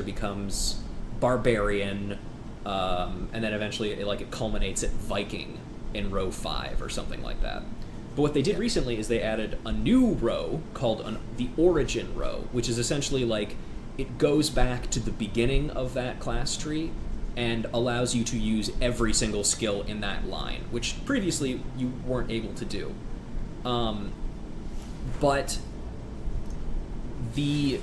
becomes barbarian, and then eventually it culminates at Viking in row 5 or something like that. But what they did recently is they added a new row called the Origin row, which is essentially like it goes back to the beginning of that class tree and allows you to use every single skill in that line, which previously you weren't able to do. But the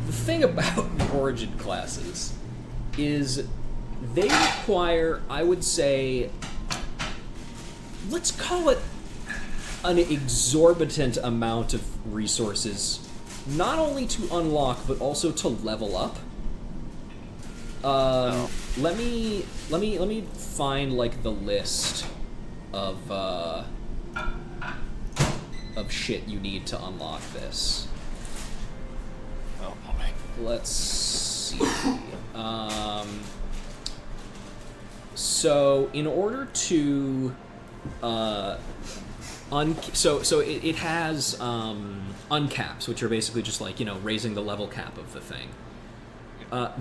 thing about the Origin classes is they require, I would say, let's call it an exorbitant amount of resources, not only to unlock but also to level up. Let me find like the list of shit you need to unlock this. oh boy. Let's see. So in order to it has uncaps, which are basically just like, you know, raising the level cap of the thing.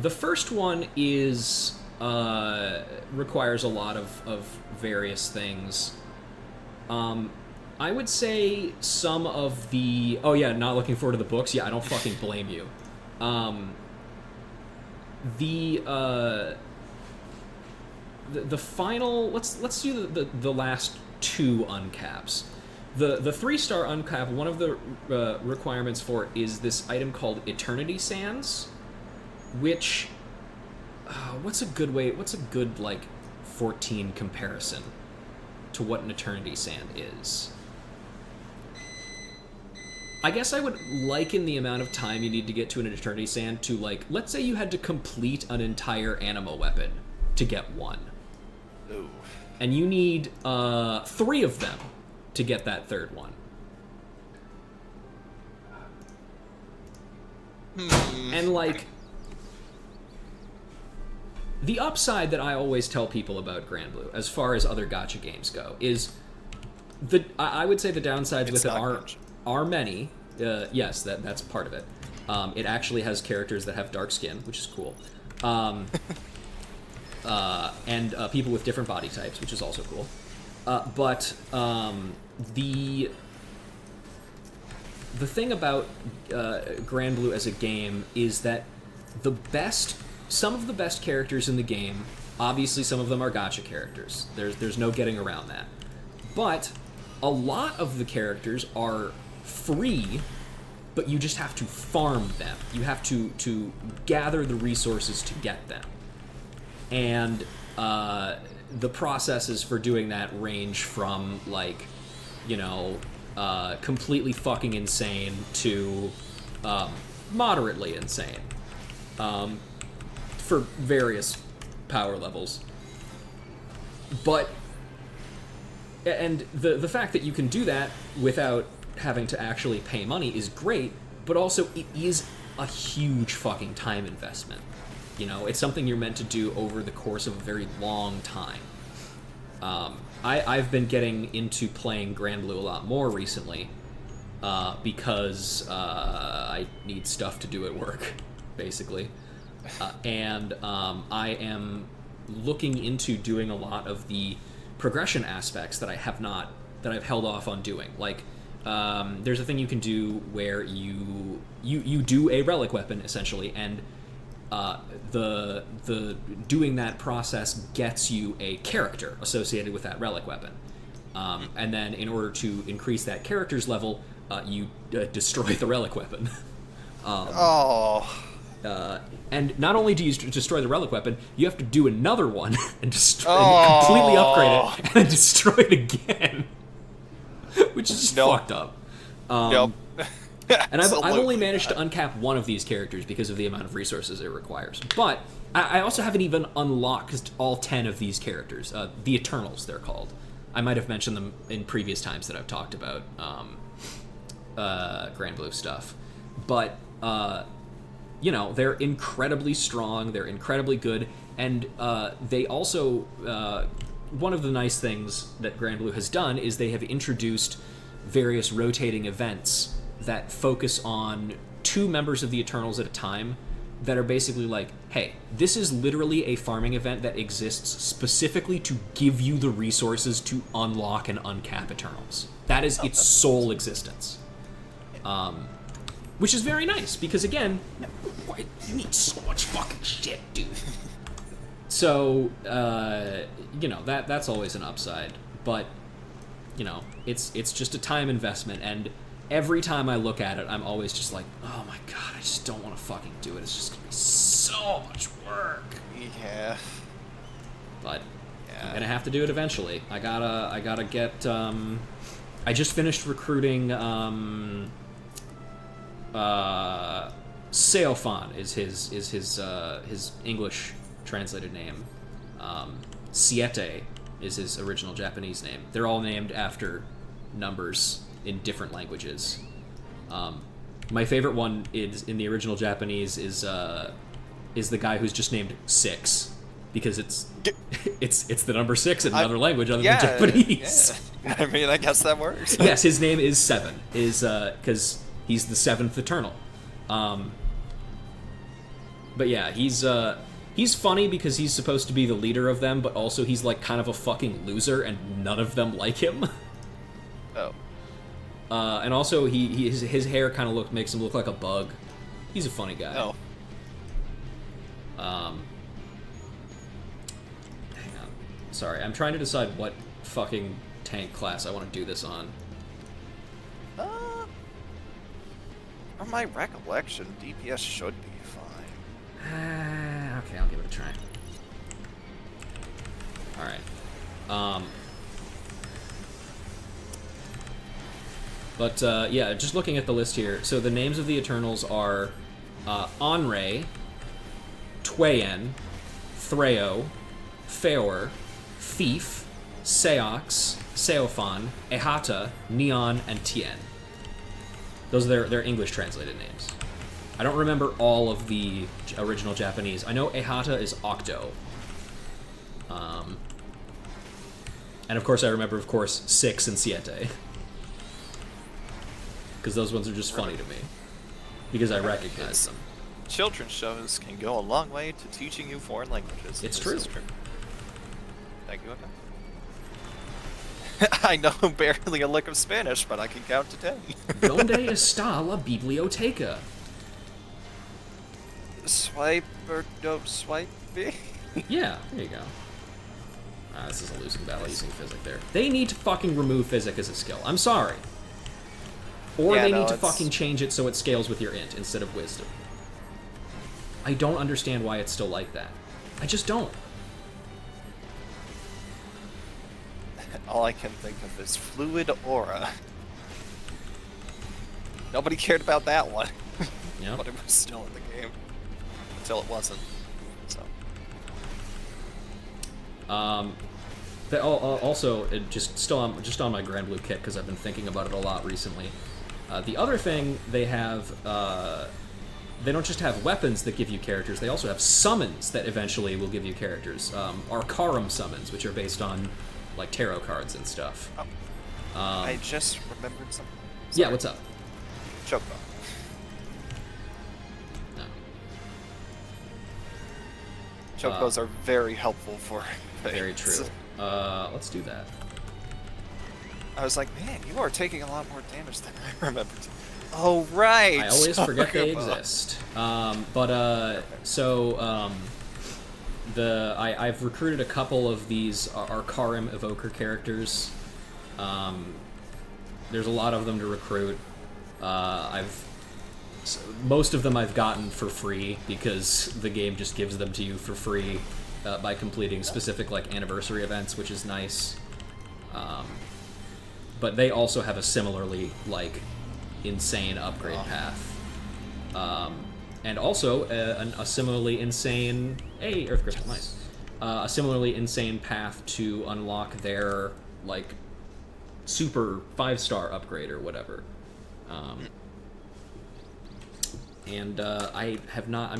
The first one is requires a lot of various things. I would say some of the... Oh yeah, not looking forward to the books? Yeah, I don't fucking blame you. The final... Let's do the last 2 uncaps. The 3-star uncap, one of the requirements for it is this item called Eternity Sands, which... what's a good, like, 14 comparison to what an Eternity Sand is? I guess I would liken the amount of time you need to get to an Eternity Sand to, like, let's say you had to complete an entire anima weapon to get one. Ooh. And you need 3 of them to get that 3rd one. And, like, the upside that I always tell people about Grand Blue, as far as other gacha games go, is I would say the downsides with it are many. Yes, that's part of it. It actually has characters that have dark skin, which is cool. And people with different body types, which is also cool. But the thing about Grand Blue as a game is that some of the best characters in the game, obviously some of them are gacha characters. There's no getting around that. But a lot of the characters are free, but you just have to farm them. You have to gather the resources to get them. And the processes for doing that range from, like, you know, completely fucking insane to moderately insane for various power levels. But, and the fact that you can do that without having to actually pay money is great, but also it is a huge fucking time investment. You know, it's something you're meant to do over the course of a very long time. I've been getting into playing Grand Blue a lot more recently because I need stuff to do at work, basically. and I am looking into doing a lot of the progression aspects that I've held off on doing. Like, there's a thing you can do where you do a relic weapon essentially, and the doing that process gets you a character associated with that relic weapon, and then in order to increase that character's level, you destroy the relic weapon. And not only do you destroy the relic weapon, you have to do another one and completely upgrade it and then destroy it again, which is just fucked up. Nope. And I've only managed to uncap one of these characters because of the amount of resources it requires. But I also haven't even unlocked all 10 of these characters. The Eternals, they're called. I might have mentioned them in previous times that I've talked about Grand Blue stuff. But, you know, they're incredibly strong, they're incredibly good, and they also... one of the nice things that Grand Blue has done is they have introduced various rotating events that focus on 2 members of the Eternals at a time that are basically like, hey, this is literally a farming event that exists specifically to give you the resources to unlock and uncap Eternals. That is its sole existence. Which is very nice, because again, you need so much fucking shit, dude. So, you know, that's always an upside, but, you know, it's just a time investment, and every time I look at it, I'm always just like, oh my god, I just don't want to fucking do it. It's just gonna be so much work. Yeah. But I'm gonna have to do it eventually. I gotta get. I just finished recruiting. Seofan is his English translated name. Siete is his original Japanese name. They're all named after numbers in different languages. My favorite one is in the original Japanese is the guy who's just named 6, because it's the number 6 in another language other than Japanese. Yeah. I mean, I guess that works. Yes, his name is 7, because he's the 7th Eternal. But yeah, he's funny because he's supposed to be the leader of them, but also he's like kind of a fucking loser, and none of them like him. Oh. And also his hair kind of makes him look like a bug. He's a funny guy. Oh. Hang on. Sorry, I'm trying to decide what fucking tank class I want to do this on. From my recollection, DPS should be fine. Okay, I'll give it a try. Alright. But, yeah, just looking at the list here, so the names of the Eternals are Anre, Twayen, Threo, Feor, Thief, Seox, Seofan, Ehata, Neon, and Tien. Those are their English translated names. I don't remember all of the original Japanese. I know Ehata is Octo. And of course I remember, 6 and Siete. Because those ones are just funny to me. Because I recognize them. Children's shows can go a long way to teaching you foreign languages. It's This true. is Thank you, okay. I know barely a lick of Spanish, but I can count to 10. Donde está la biblioteca? Swipe or don't swipe me? Yeah, there you go. This is a losing battle using physic there. They need to fucking remove physic as a skill. I'm sorry. Or Yeah, they no, need to it's- fucking change it so it scales with your int instead of wisdom. I don't understand why it's still like that. I just don't. All I can think of is Fluid Aura. Nobody cared about that one. Yep. But it was still in the game. Until it wasn't. So. Also, just on my Grand Blue kit, because I've been thinking about it a lot recently. The other thing they have, they don't just have weapons that give you characters, they also have summons that eventually will give you characters. Arcarum summons, which are based on, like, tarot cards and stuff. Oh. I just remembered something. Yeah, what's up? Chocobo. No. chocobos are very helpful for Very things. true. Let's do that. I was like, man, you are taking a lot more damage than I remembered. Oh, right! I always forget they Chocobo. exist. I've recruited a couple of these Arcarum Evoker characters. There's a lot of them to recruit. Most of them I've gotten for free because the game just gives them to you for free by completing specific like anniversary events, which is nice. But they also have a similarly like insane upgrade path, and also a similarly insane Earth Crystal, nice. A similarly insane path to unlock their like super 5-star upgrade or whatever. I'm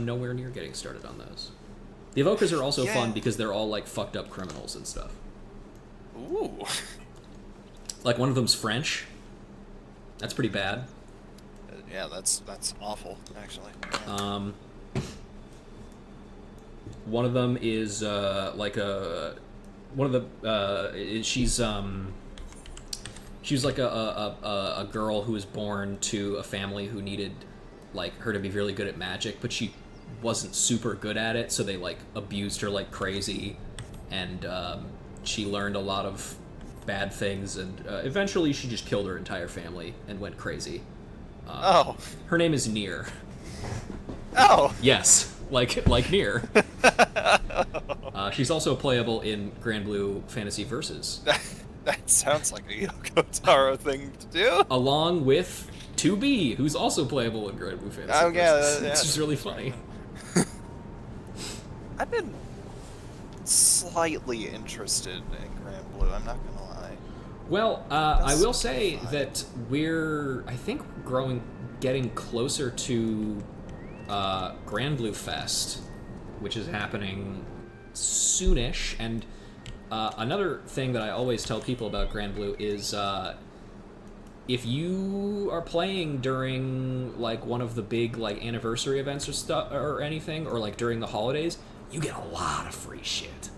nowhere near getting started on those. The Evokers are also fun because they're all like fucked up criminals and stuff. Ooh. Like one of them's French. That's pretty bad. Yeah, that's awful, actually. One of them is she's like a girl who was born to a family who needed like her to be really good at magic, but she wasn't super good at it, so they like abused her like crazy, and she learned a lot of bad things, and eventually she just killed her entire family and went crazy. Her name is Nier. Oh! Yes, like Nier. She's also playable in Grand Blue Fantasy Versus. That sounds like a Yoko Taro thing to do. Along with 2B, who's also playable in Grand Blue Fantasy Oh, yeah, Versus. yeah. It's just really funny. I've been slightly interested in Grand Blue, I'm not gonna lie. Well, I will say that I think getting closer to Grand Blue Fest, which is happening soonish, and another thing that I always tell people about Grand Blue is if you are playing during like one of the big like anniversary events or stuff or anything, or like during the holidays, you get a lot of free shit.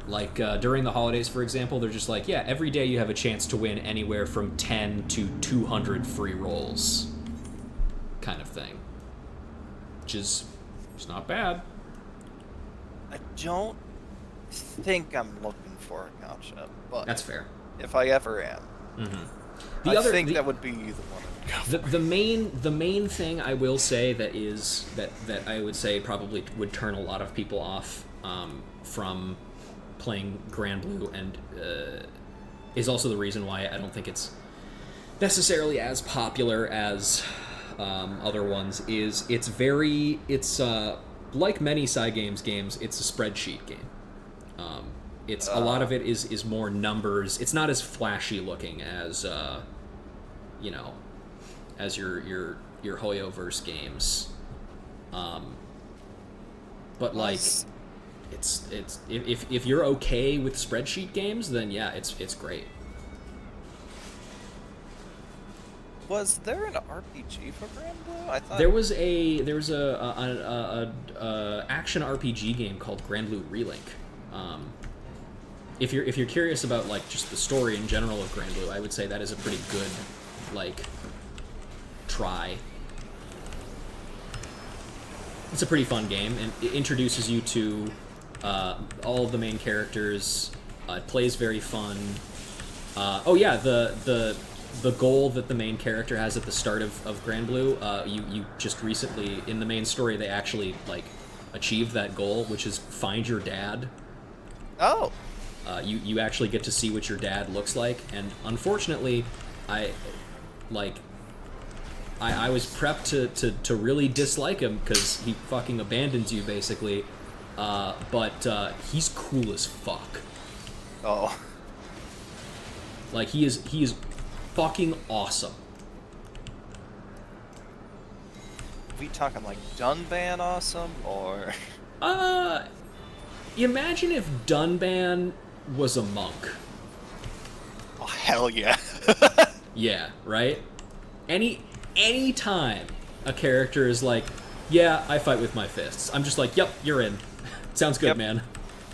Like during the holidays, for example, they're just like, yeah, every day you have a chance to win anywhere from 10 to 200 free rolls, kind of thing, which is it's not bad. I don't think I'm looking for a gotcha, but That's fair. if I ever am, Mm-hmm. I think that would be the one I'd go for. The main thing I will say that I would say probably would turn a lot of people off from playing Grand Blue, and is also the reason why I don't think it's necessarily as popular as other ones, is it's like many games, it's a spreadsheet game. It's a lot of it is more numbers. It's not as flashy looking as as your Hoyoverse games. But like it's if you're okay with spreadsheet games, then yeah, it's great. Was there an RPG for Grand Blue? I thought There was a action RPG game called Grand Blue Relink. If you're curious about like just the story in general of Grand Blue, I would say that is a pretty good like try. It's a pretty fun game, and it introduces you to all of the main characters. It plays very fun. Oh yeah, the goal that the main character has at the start of Grand Blue, you just recently in the main story they actually like achieved that goal, which is find your dad. Oh. You actually get to see what your dad looks like, and unfortunately, I was prepped to really dislike him because he fucking abandons you basically, but he's cool as fuck. Oh. Like he is fucking awesome. Are we talking like Dunban awesome, or? Imagine if Dunban was a monk. Oh, hell yeah. Yeah, right? Any time a character is like, yeah, I fight with my fists, I'm just like, yep, you're in. Sounds good, Yep. man.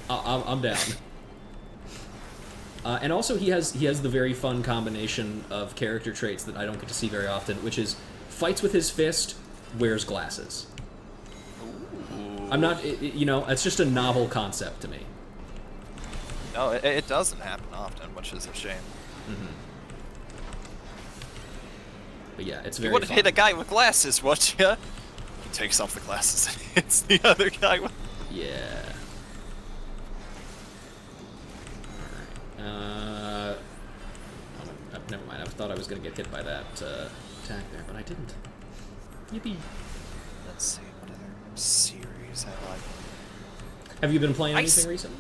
I'm down. And also, he has the very fun combination of character traits that I don't get to see very often, which is fights with his fist, wears glasses. I'm not, it's just a novel concept to me. No, it doesn't happen often, which is a shame. But yeah, it's You very wouldn't fun. hit a guy with glasses, would you? He takes off the glasses and hits the other guy with... Yeah. Alright. Never mind. I thought I was going to get hit by that attack there, but I didn't. Yippee. Let's see, what other series I like. Have you been playing I anything s- recently?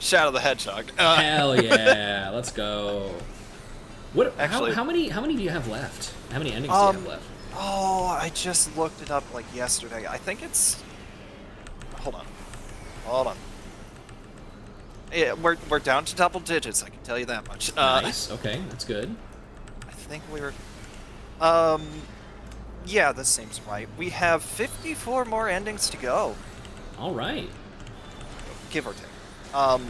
Shadow the Hedgehog. Hell yeah. Let's go. What? Actually- how many do you have left? How many endings do you have left? Oh, I just looked it up like yesterday. I think it's... Hold on. Yeah, we're down to double digits, I can tell you that much. Nice. Okay, that's good. I think we were... Yeah, this seems right. We have 54 more endings to go, All right. give or take. Still,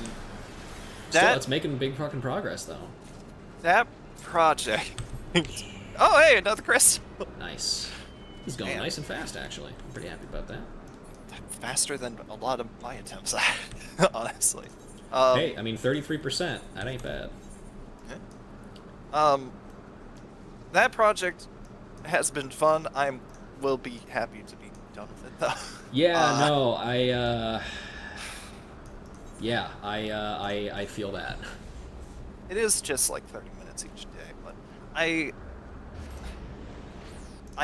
That it's making big fucking progress, though. that project... Oh, hey, another crystal! Nice. He's going Man. nice and fast, actually. I'm pretty happy about that. Faster than a lot of my attempts, honestly. Hey, I mean, 33%. That ain't bad. That project has been fun. I will be happy to be done with it, though. Yeah, no, Yeah, I feel that. It is just like 30 minutes each day, but I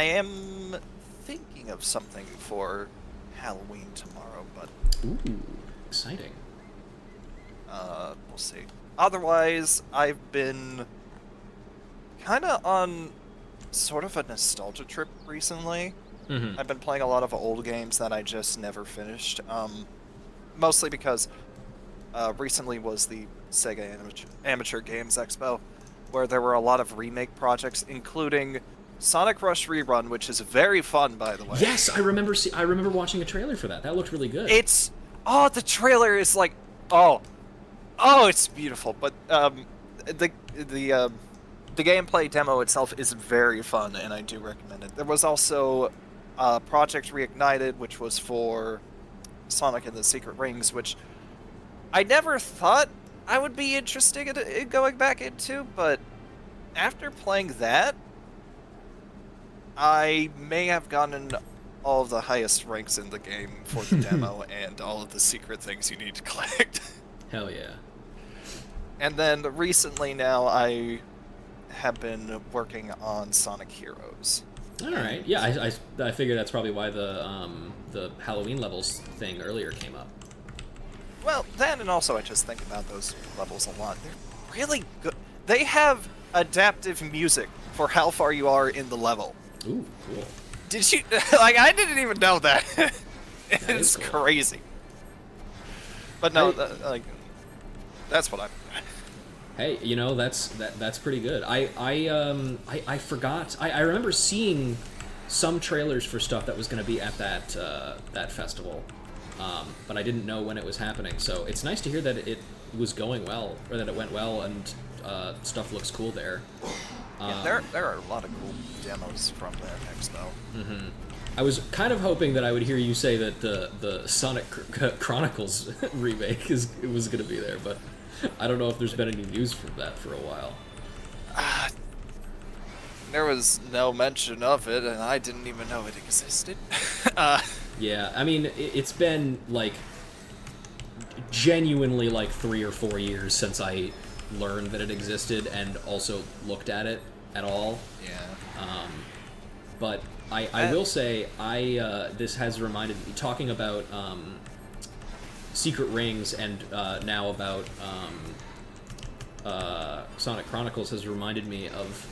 am thinking of something for Halloween tomorrow, but Ooh, exciting. we'll see. Otherwise, I've been kind of on sort of a nostalgia trip recently. Mm-hmm. I've been playing a lot of old games that I just never finished. Mostly because recently was the Sega Amateur Games Expo, where there were a lot of remake projects, including Sonic Rush Rerun, which is very fun, by the way. Yes, I remember watching a trailer for that. That looked really good. The trailer is like, it's beautiful. But the gameplay demo itself is very fun, and I do recommend it. There was also Project Reignited, which was for Sonic and the Secret Rings, which I never thought I would be interested in going back into, but after playing that, I may have gotten all of the highest ranks in the game for the demo and all of the secret things you need to collect. Hell yeah. And then recently now I have been working on Sonic Heroes. All right. Yeah, I figure that's probably why the Halloween levels thing earlier came up. Well, that and also I just think about those levels a lot. They're really good. They have adaptive music for how far you are in the level. Ooh, cool. Did you... Like, I didn't even know that. That is It's cool. crazy. But no, I- that's what I'm... Hey, that's pretty good. I forgot. I remember seeing some trailers for stuff that was going to be at that festival, but I didn't know when it was happening. So it's nice to hear that it was going well, or that it went well, and stuff looks cool there. Yeah, there are a lot of cool demos from that expo. Mm-hmm. I was kind of hoping that I would hear you say that the Sonic Chronicles remake was going to be there, but I don't know if there's been any news from that for a while. There was no mention of it, and I didn't even know it existed. Yeah, I mean, it's been, like, genuinely, like, 3 or 4 years since I learned that it existed and also looked at it at all. Yeah. But I will say, this has reminded me, talking about Secret Rings and now about Sonic Chronicles has reminded me of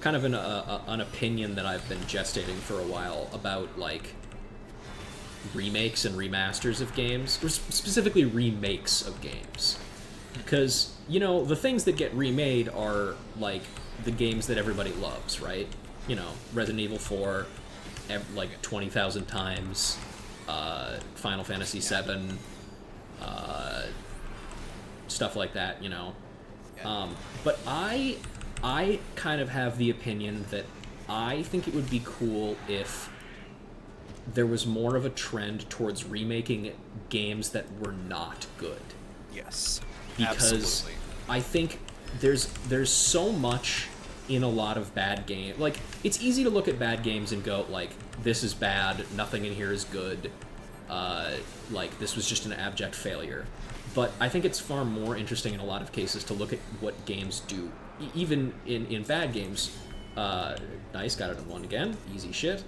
kind of an opinion that I've been gestating for a while about, like, remakes and remasters of games, or specifically remakes of games. Because, the things that get remade are, like, the games that everybody loves, right? Resident Evil 4, like 20,000 times. Final Fantasy VII, stuff like that, you know. But I kind of have the opinion that I think it would be cool if there was more of a trend towards remaking games that were not good. Yes. Because Absolutely. I think there's so much in a lot of bad games. Like, it's easy to look at bad games and go, like, this is bad, nothing in here is good, like, this was just an abject failure. But I think it's far more interesting in a lot of cases to look at what games do. Even in bad games, nice, got it in one again, easy shit.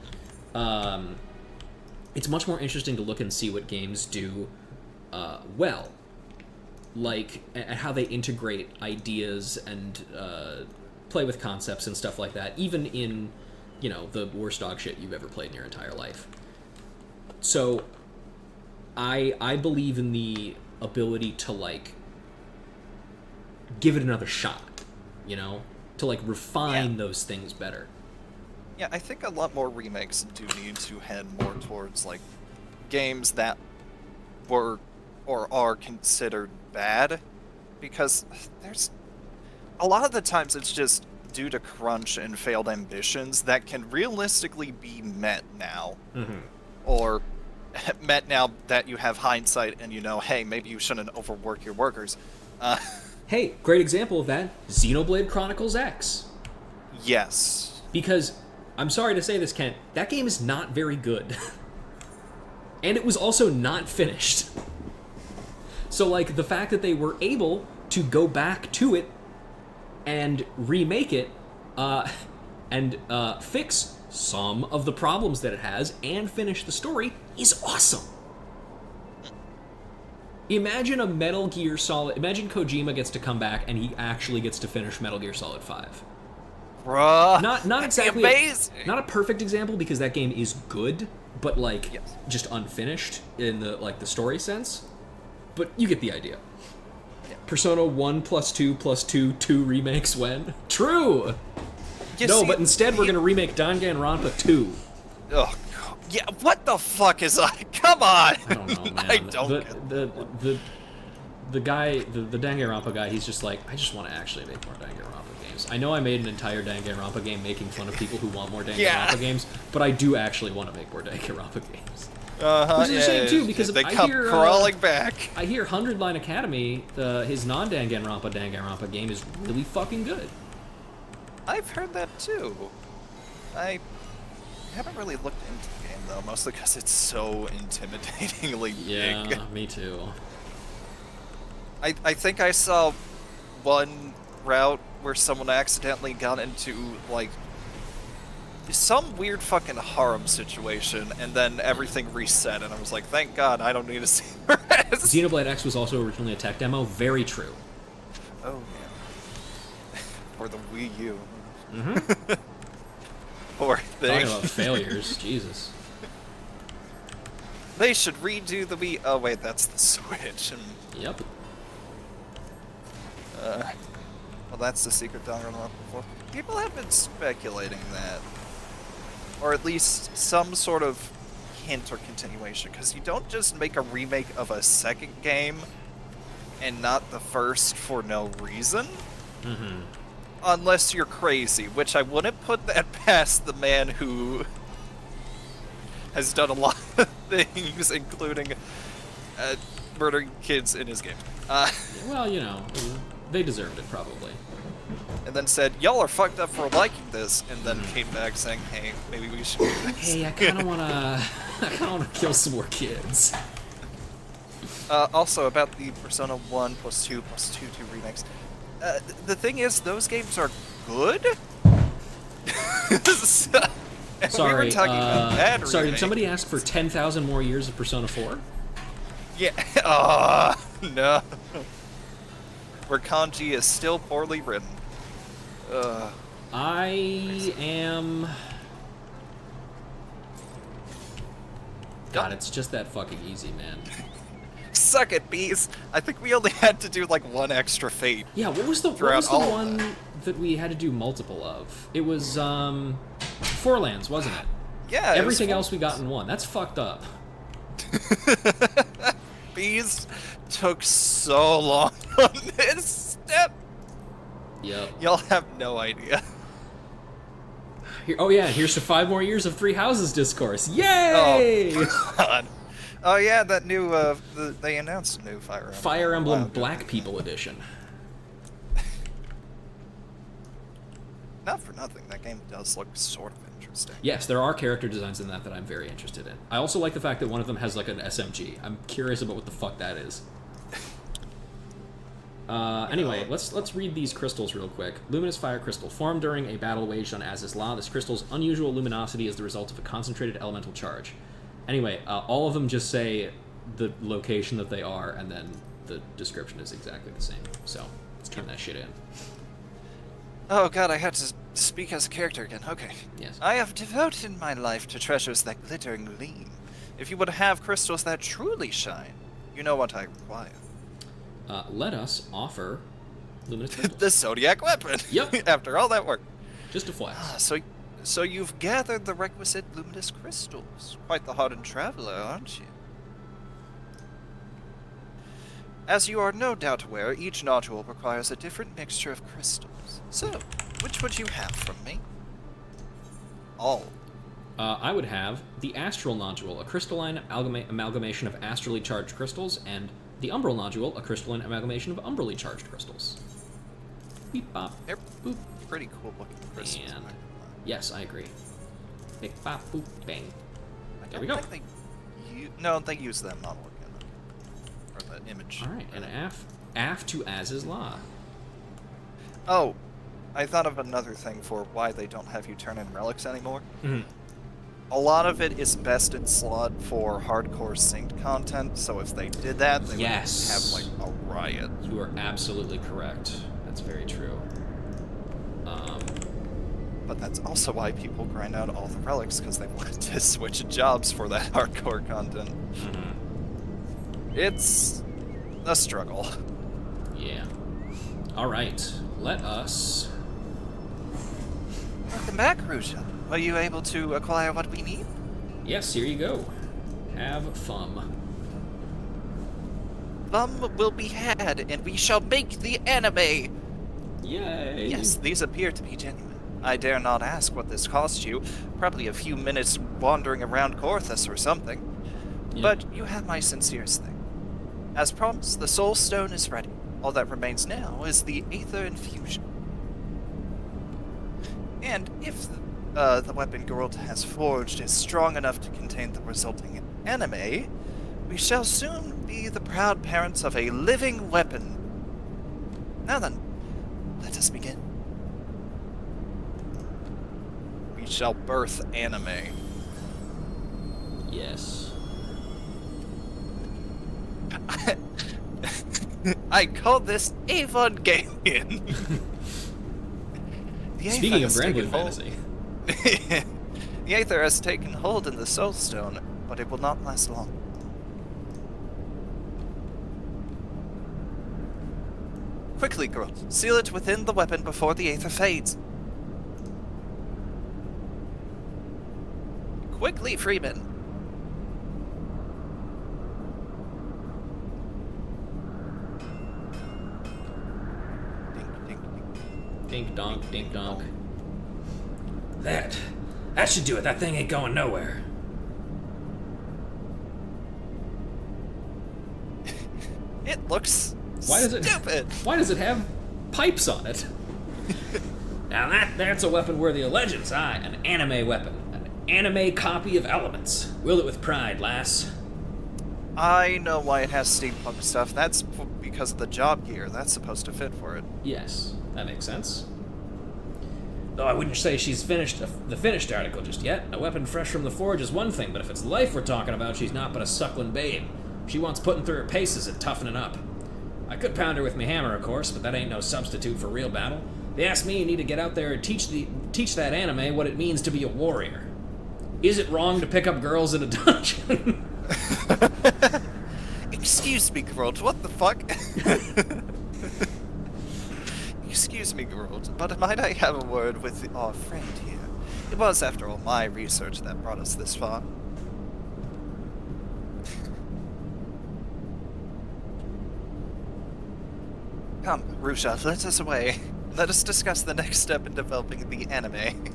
It's much more interesting to look and see what games do well. Like, and how they integrate ideas and play with concepts and stuff like that, even in, you know, the worst dog shit you've ever played in your entire life. So, I believe in the ability to, like, give it another shot, you know? To, like, refine those things better. Yeah, I think a lot more remakes do need to head more towards, like, games that were or are considered bad, because there's a lot of the times it's just due to crunch and failed ambitions that can realistically be met now. Or met now that you have hindsight and you know, hey, maybe you shouldn't overwork your workers. Hey, great example of that, Xenoblade Chronicles X. Yes. Because, I'm sorry to say this, Kent, that game is not very good. And it was also not finished. So, like, the fact that they were able to go back to it and remake it, and fix some of the problems that it has and finish the story is awesome. Imagine a Metal Gear Solid... Imagine Kojima gets to come back and he actually gets to finish Metal Gear Solid 5. Bruh. Not exactly... amazing. Not a perfect example because that game is good, but, like, Yes. just unfinished in the, like, the story sense. But you get the idea. Yeah. Persona 1 plus 2 plus 2, 2 remakes when? True! You No, see, but instead we're gonna remake Danganronpa 2. Oh, God. Yeah, what the fuck is I? Come on! I don't know, man. I don't get the guy, the Danganronpa guy, he's just like, I just want to actually make more Danganronpa games. I know I made an entire Danganronpa game making fun of people who want more Danganronpa games, but I do actually want to make more Danganronpa games. Which is a shame too, because they I come hear crawling back. I hear 100 Line Academy, his non-Danganronpa game is really fucking good. I've heard that too. I haven't really looked into the game though, mostly because it's so intimidatingly big. Yeah, me too. I think I saw one route where someone accidentally got into, like, some weird fucking harem situation, and then everything reset, and I was like, thank God, I don't need to see the rest. Xenoblade X was also originally a tech demo. Very true. Oh, yeah. For the Wii U. Mm-hmm. Poor Talking thing. about failures, Jesus. They should redo the Wii. Oh, wait, that's the Switch. Yep. Well, that's the secret Danganronpa 4. People have been speculating that. Or at least some sort of hint or continuation, because you don't just make a remake of a second game and not the first for no reason. Mm-hmm. Unless you're crazy, which I wouldn't put that past the man who has done a lot of things, including murdering kids in his games. Well, you know, they deserved it, probably. And then said, y'all are fucked up for liking this, and then came back saying, hey, maybe we should do this. Hey, I kind of wanna kill some more kids. Also, about the Persona 1 plus 2 plus 2 remakes. The thing is, those games are good? So, Sorry, we were talking about bad sorry, did remakes. somebody ask for 10,000 more years of Persona 4? Yeah. No. Where kanji is still poorly written. I am... God, it's just that fucking easy, man. Suck it, bees. I think we only had to do like one extra fate. Yeah, what was the Throughout all of one that we had to do multiple of? It was, Four Lands, wasn't it? Yeah. Everything else we got in one. That's fucked up. Bees took so long on this step. Yep. Y'all have no idea. Oh yeah, here's to 5 more years of Three Houses discourse. Yay! Oh, God. Oh yeah, that new, they announced a new Fire Emblem. Fire Emblem Wow. Black People Edition. Not for nothing, that game does look sort of interesting. Yes, there are character designs in that I'm very interested in. I also like the fact that one of them has like an SMG. I'm curious about what the fuck that is. Anyway, let's read these crystals real quick. Luminous fire crystal. Formed during a battle waged on Az's Law, this crystal's unusual luminosity is the result of a concentrated elemental charge. Anyway, all of them just say the location that they are, and then the description is exactly the same. So, let's turn that shit in. Oh god, I had to speak as a character again. Okay. Yes. I have devoted my life to treasures that glitter and gleam. If you would have crystals that truly shine, you know what I require. Let us offer luminous crystals. The Zodiac weapon! Yep. After all that work. Just a flex. So you've gathered the requisite luminous crystals. Quite the hardened traveler, aren't you? As you are no doubt aware, each nodule requires a different mixture of crystals. So, which would you have from me? All. I would have the Astral Nodule, a crystalline amalgamation of astrally charged crystals, and the Umbral Nodule, a crystalline amalgamation of umbrally charged crystals. Beep bop. They're Boop. pretty cool looking crystals. And yes, I agree. Beep bop boop bang. I There we don't go. think no, they use that model again. Or the image. All right, and af to Az's Law. Oh, I thought of another thing for why they don't have you turn in relics anymore. Mhm. A lot of it is best in slot for hardcore synced content, so if they did that, they Yes. would have like a riot. You are absolutely correct. That's very true. But that's also why people grind out all the relics, because they wanted to switch jobs for that hardcore content. It's a struggle. Yeah. All right. Let us. Welcome back, Ruja. Were you able to acquire what we need? Yes, here you go. Have fun. Fun will be had, and we shall make the anime! Yay! Yes, these appear to be genuine. I dare not ask what this cost you. Probably a few minutes wandering around Corthus or something. Yeah. But you have my sincerest thing. As promised, the Soul Stone is ready. All that remains now is the Aether Infusion. And if the weapon Geralt has forged is strong enough to contain the resulting anime, we shall soon be the proud parents of a living weapon. Now then, let us begin. We shall birth anime. Yes. I call this Evangelion. The Speaking Aether of has Grand Blue taken hold- Fantasy. The Aether has taken hold in the Soul Stone, but it will not last long. Quickly, Geralt, seal it within the weapon before the Aether fades. Quickly, Freeman. Dink, dink, dink. Dink donk, dink donk. That should do it. That thing ain't going nowhere. It looks Why does it? stupid. Why does it have pipes on it? Now that's a weapon worthy of legends. Aye, an anime weapon. An anime copy of Elements. Wield it with pride, lass. I know why it has steampunk stuff. That's because of the job gear. That's supposed to fit for it. Yes, that makes sense. Though I wouldn't say she's finished the finished article just yet. A weapon fresh from the forge is one thing, but if it's life we're talking about, she's not but a suckling babe. She wants putting through her paces and toughening up. I could pound her with me hammer, of course, but that ain't no substitute for real battle. If you ask me, you need to get out there and teach that anime what it means to be a warrior. Is it wrong to pick up girls in a dungeon? Excuse me, Geralt, what the fuck? Excuse me, Geralt, but might I have a word with our friend here? It was, after all, my research that brought us this far. Come, Rusha, let us away. Let us discuss the next step in developing the anime.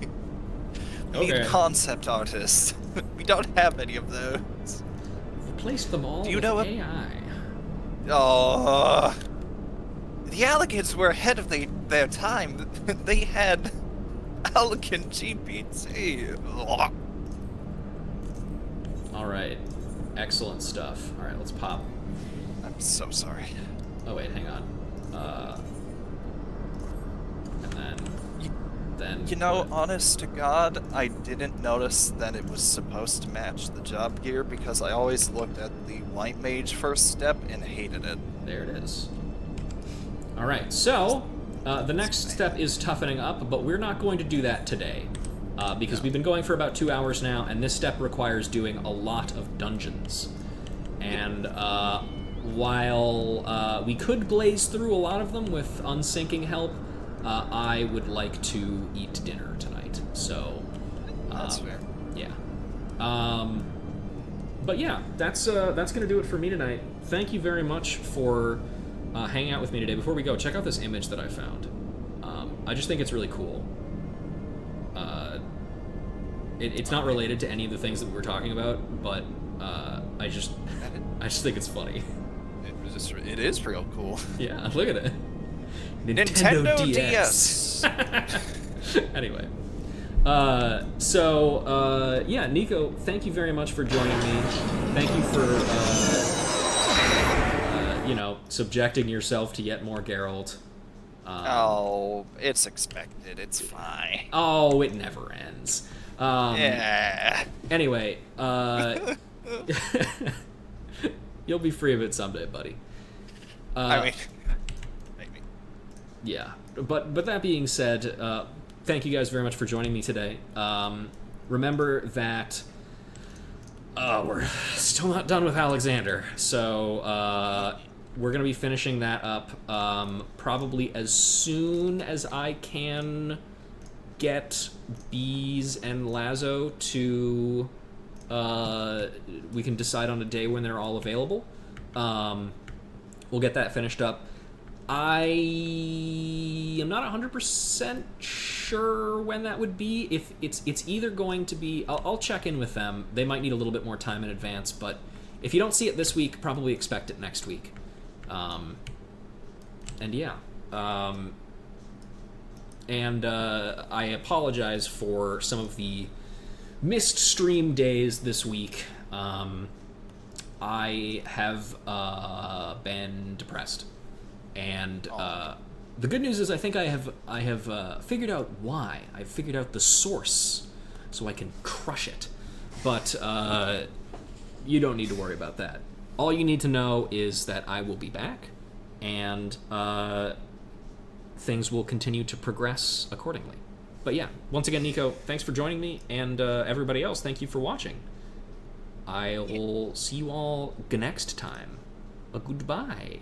We Okay. need concept artists. We don't have any of those. Replace them all Do you with know what- AI. Oh, the Elegants were ahead of their time. They had Elegant GPT. Ugh. All right. Excellent stuff. All right, let's pop. I'm so sorry. Oh wait, hang on. And then You know, what? honest to God, I didn't notice that it was supposed to match the job gear because I always looked at the White Mage first step and hated it. There it is. All right, so the next step is toughening up, but we're not going to do that today because we've been going for about 2 hours now, and this step requires doing a lot of dungeons. And while we could blaze through a lot of them with unsyncing help, I would like to eat dinner tonight. So That's fair. yeah. But yeah, that's gonna do it for me tonight. Thank you very much for hanging out with me today. Before we go, check out this image that I found. I just think it's really cool. It's not related to any of the things that we were talking about, but I just think it's funny. It is real cool. Yeah, look at it. Nintendo DS. Anyway. Yeah, Nico, thank you very much for joining me. Thank you for, subjecting yourself to yet more Geralt. Oh, it's expected. It's fine. Oh, it never ends. Yeah. Anyway, you'll be free of it someday, buddy. I mean, maybe. Yeah, but that being said, thank you guys very much for joining me today. Remember that we're still not done with Alexander, so we're gonna be finishing that up probably as soon as I can get Bees and Lazo to. We can decide on a day when they're all available. We'll get that finished up. I am not 100% sure when that would be. If it's either going to be, I'll check in with them. They might need a little bit more time in advance, but if you don't see it this week, probably expect it next week. And yeah. I apologize for some of the missed stream days this week. I have been depressed. And the good news is I think I have figured out why. I've figured out the source, so I can crush it. But you don't need to worry about that. All you need to know is that I will be back, and things will continue to progress accordingly. But yeah, once again, Nico, thanks for joining me, and everybody else, thank you for watching. I will see you all next time. Goodbye.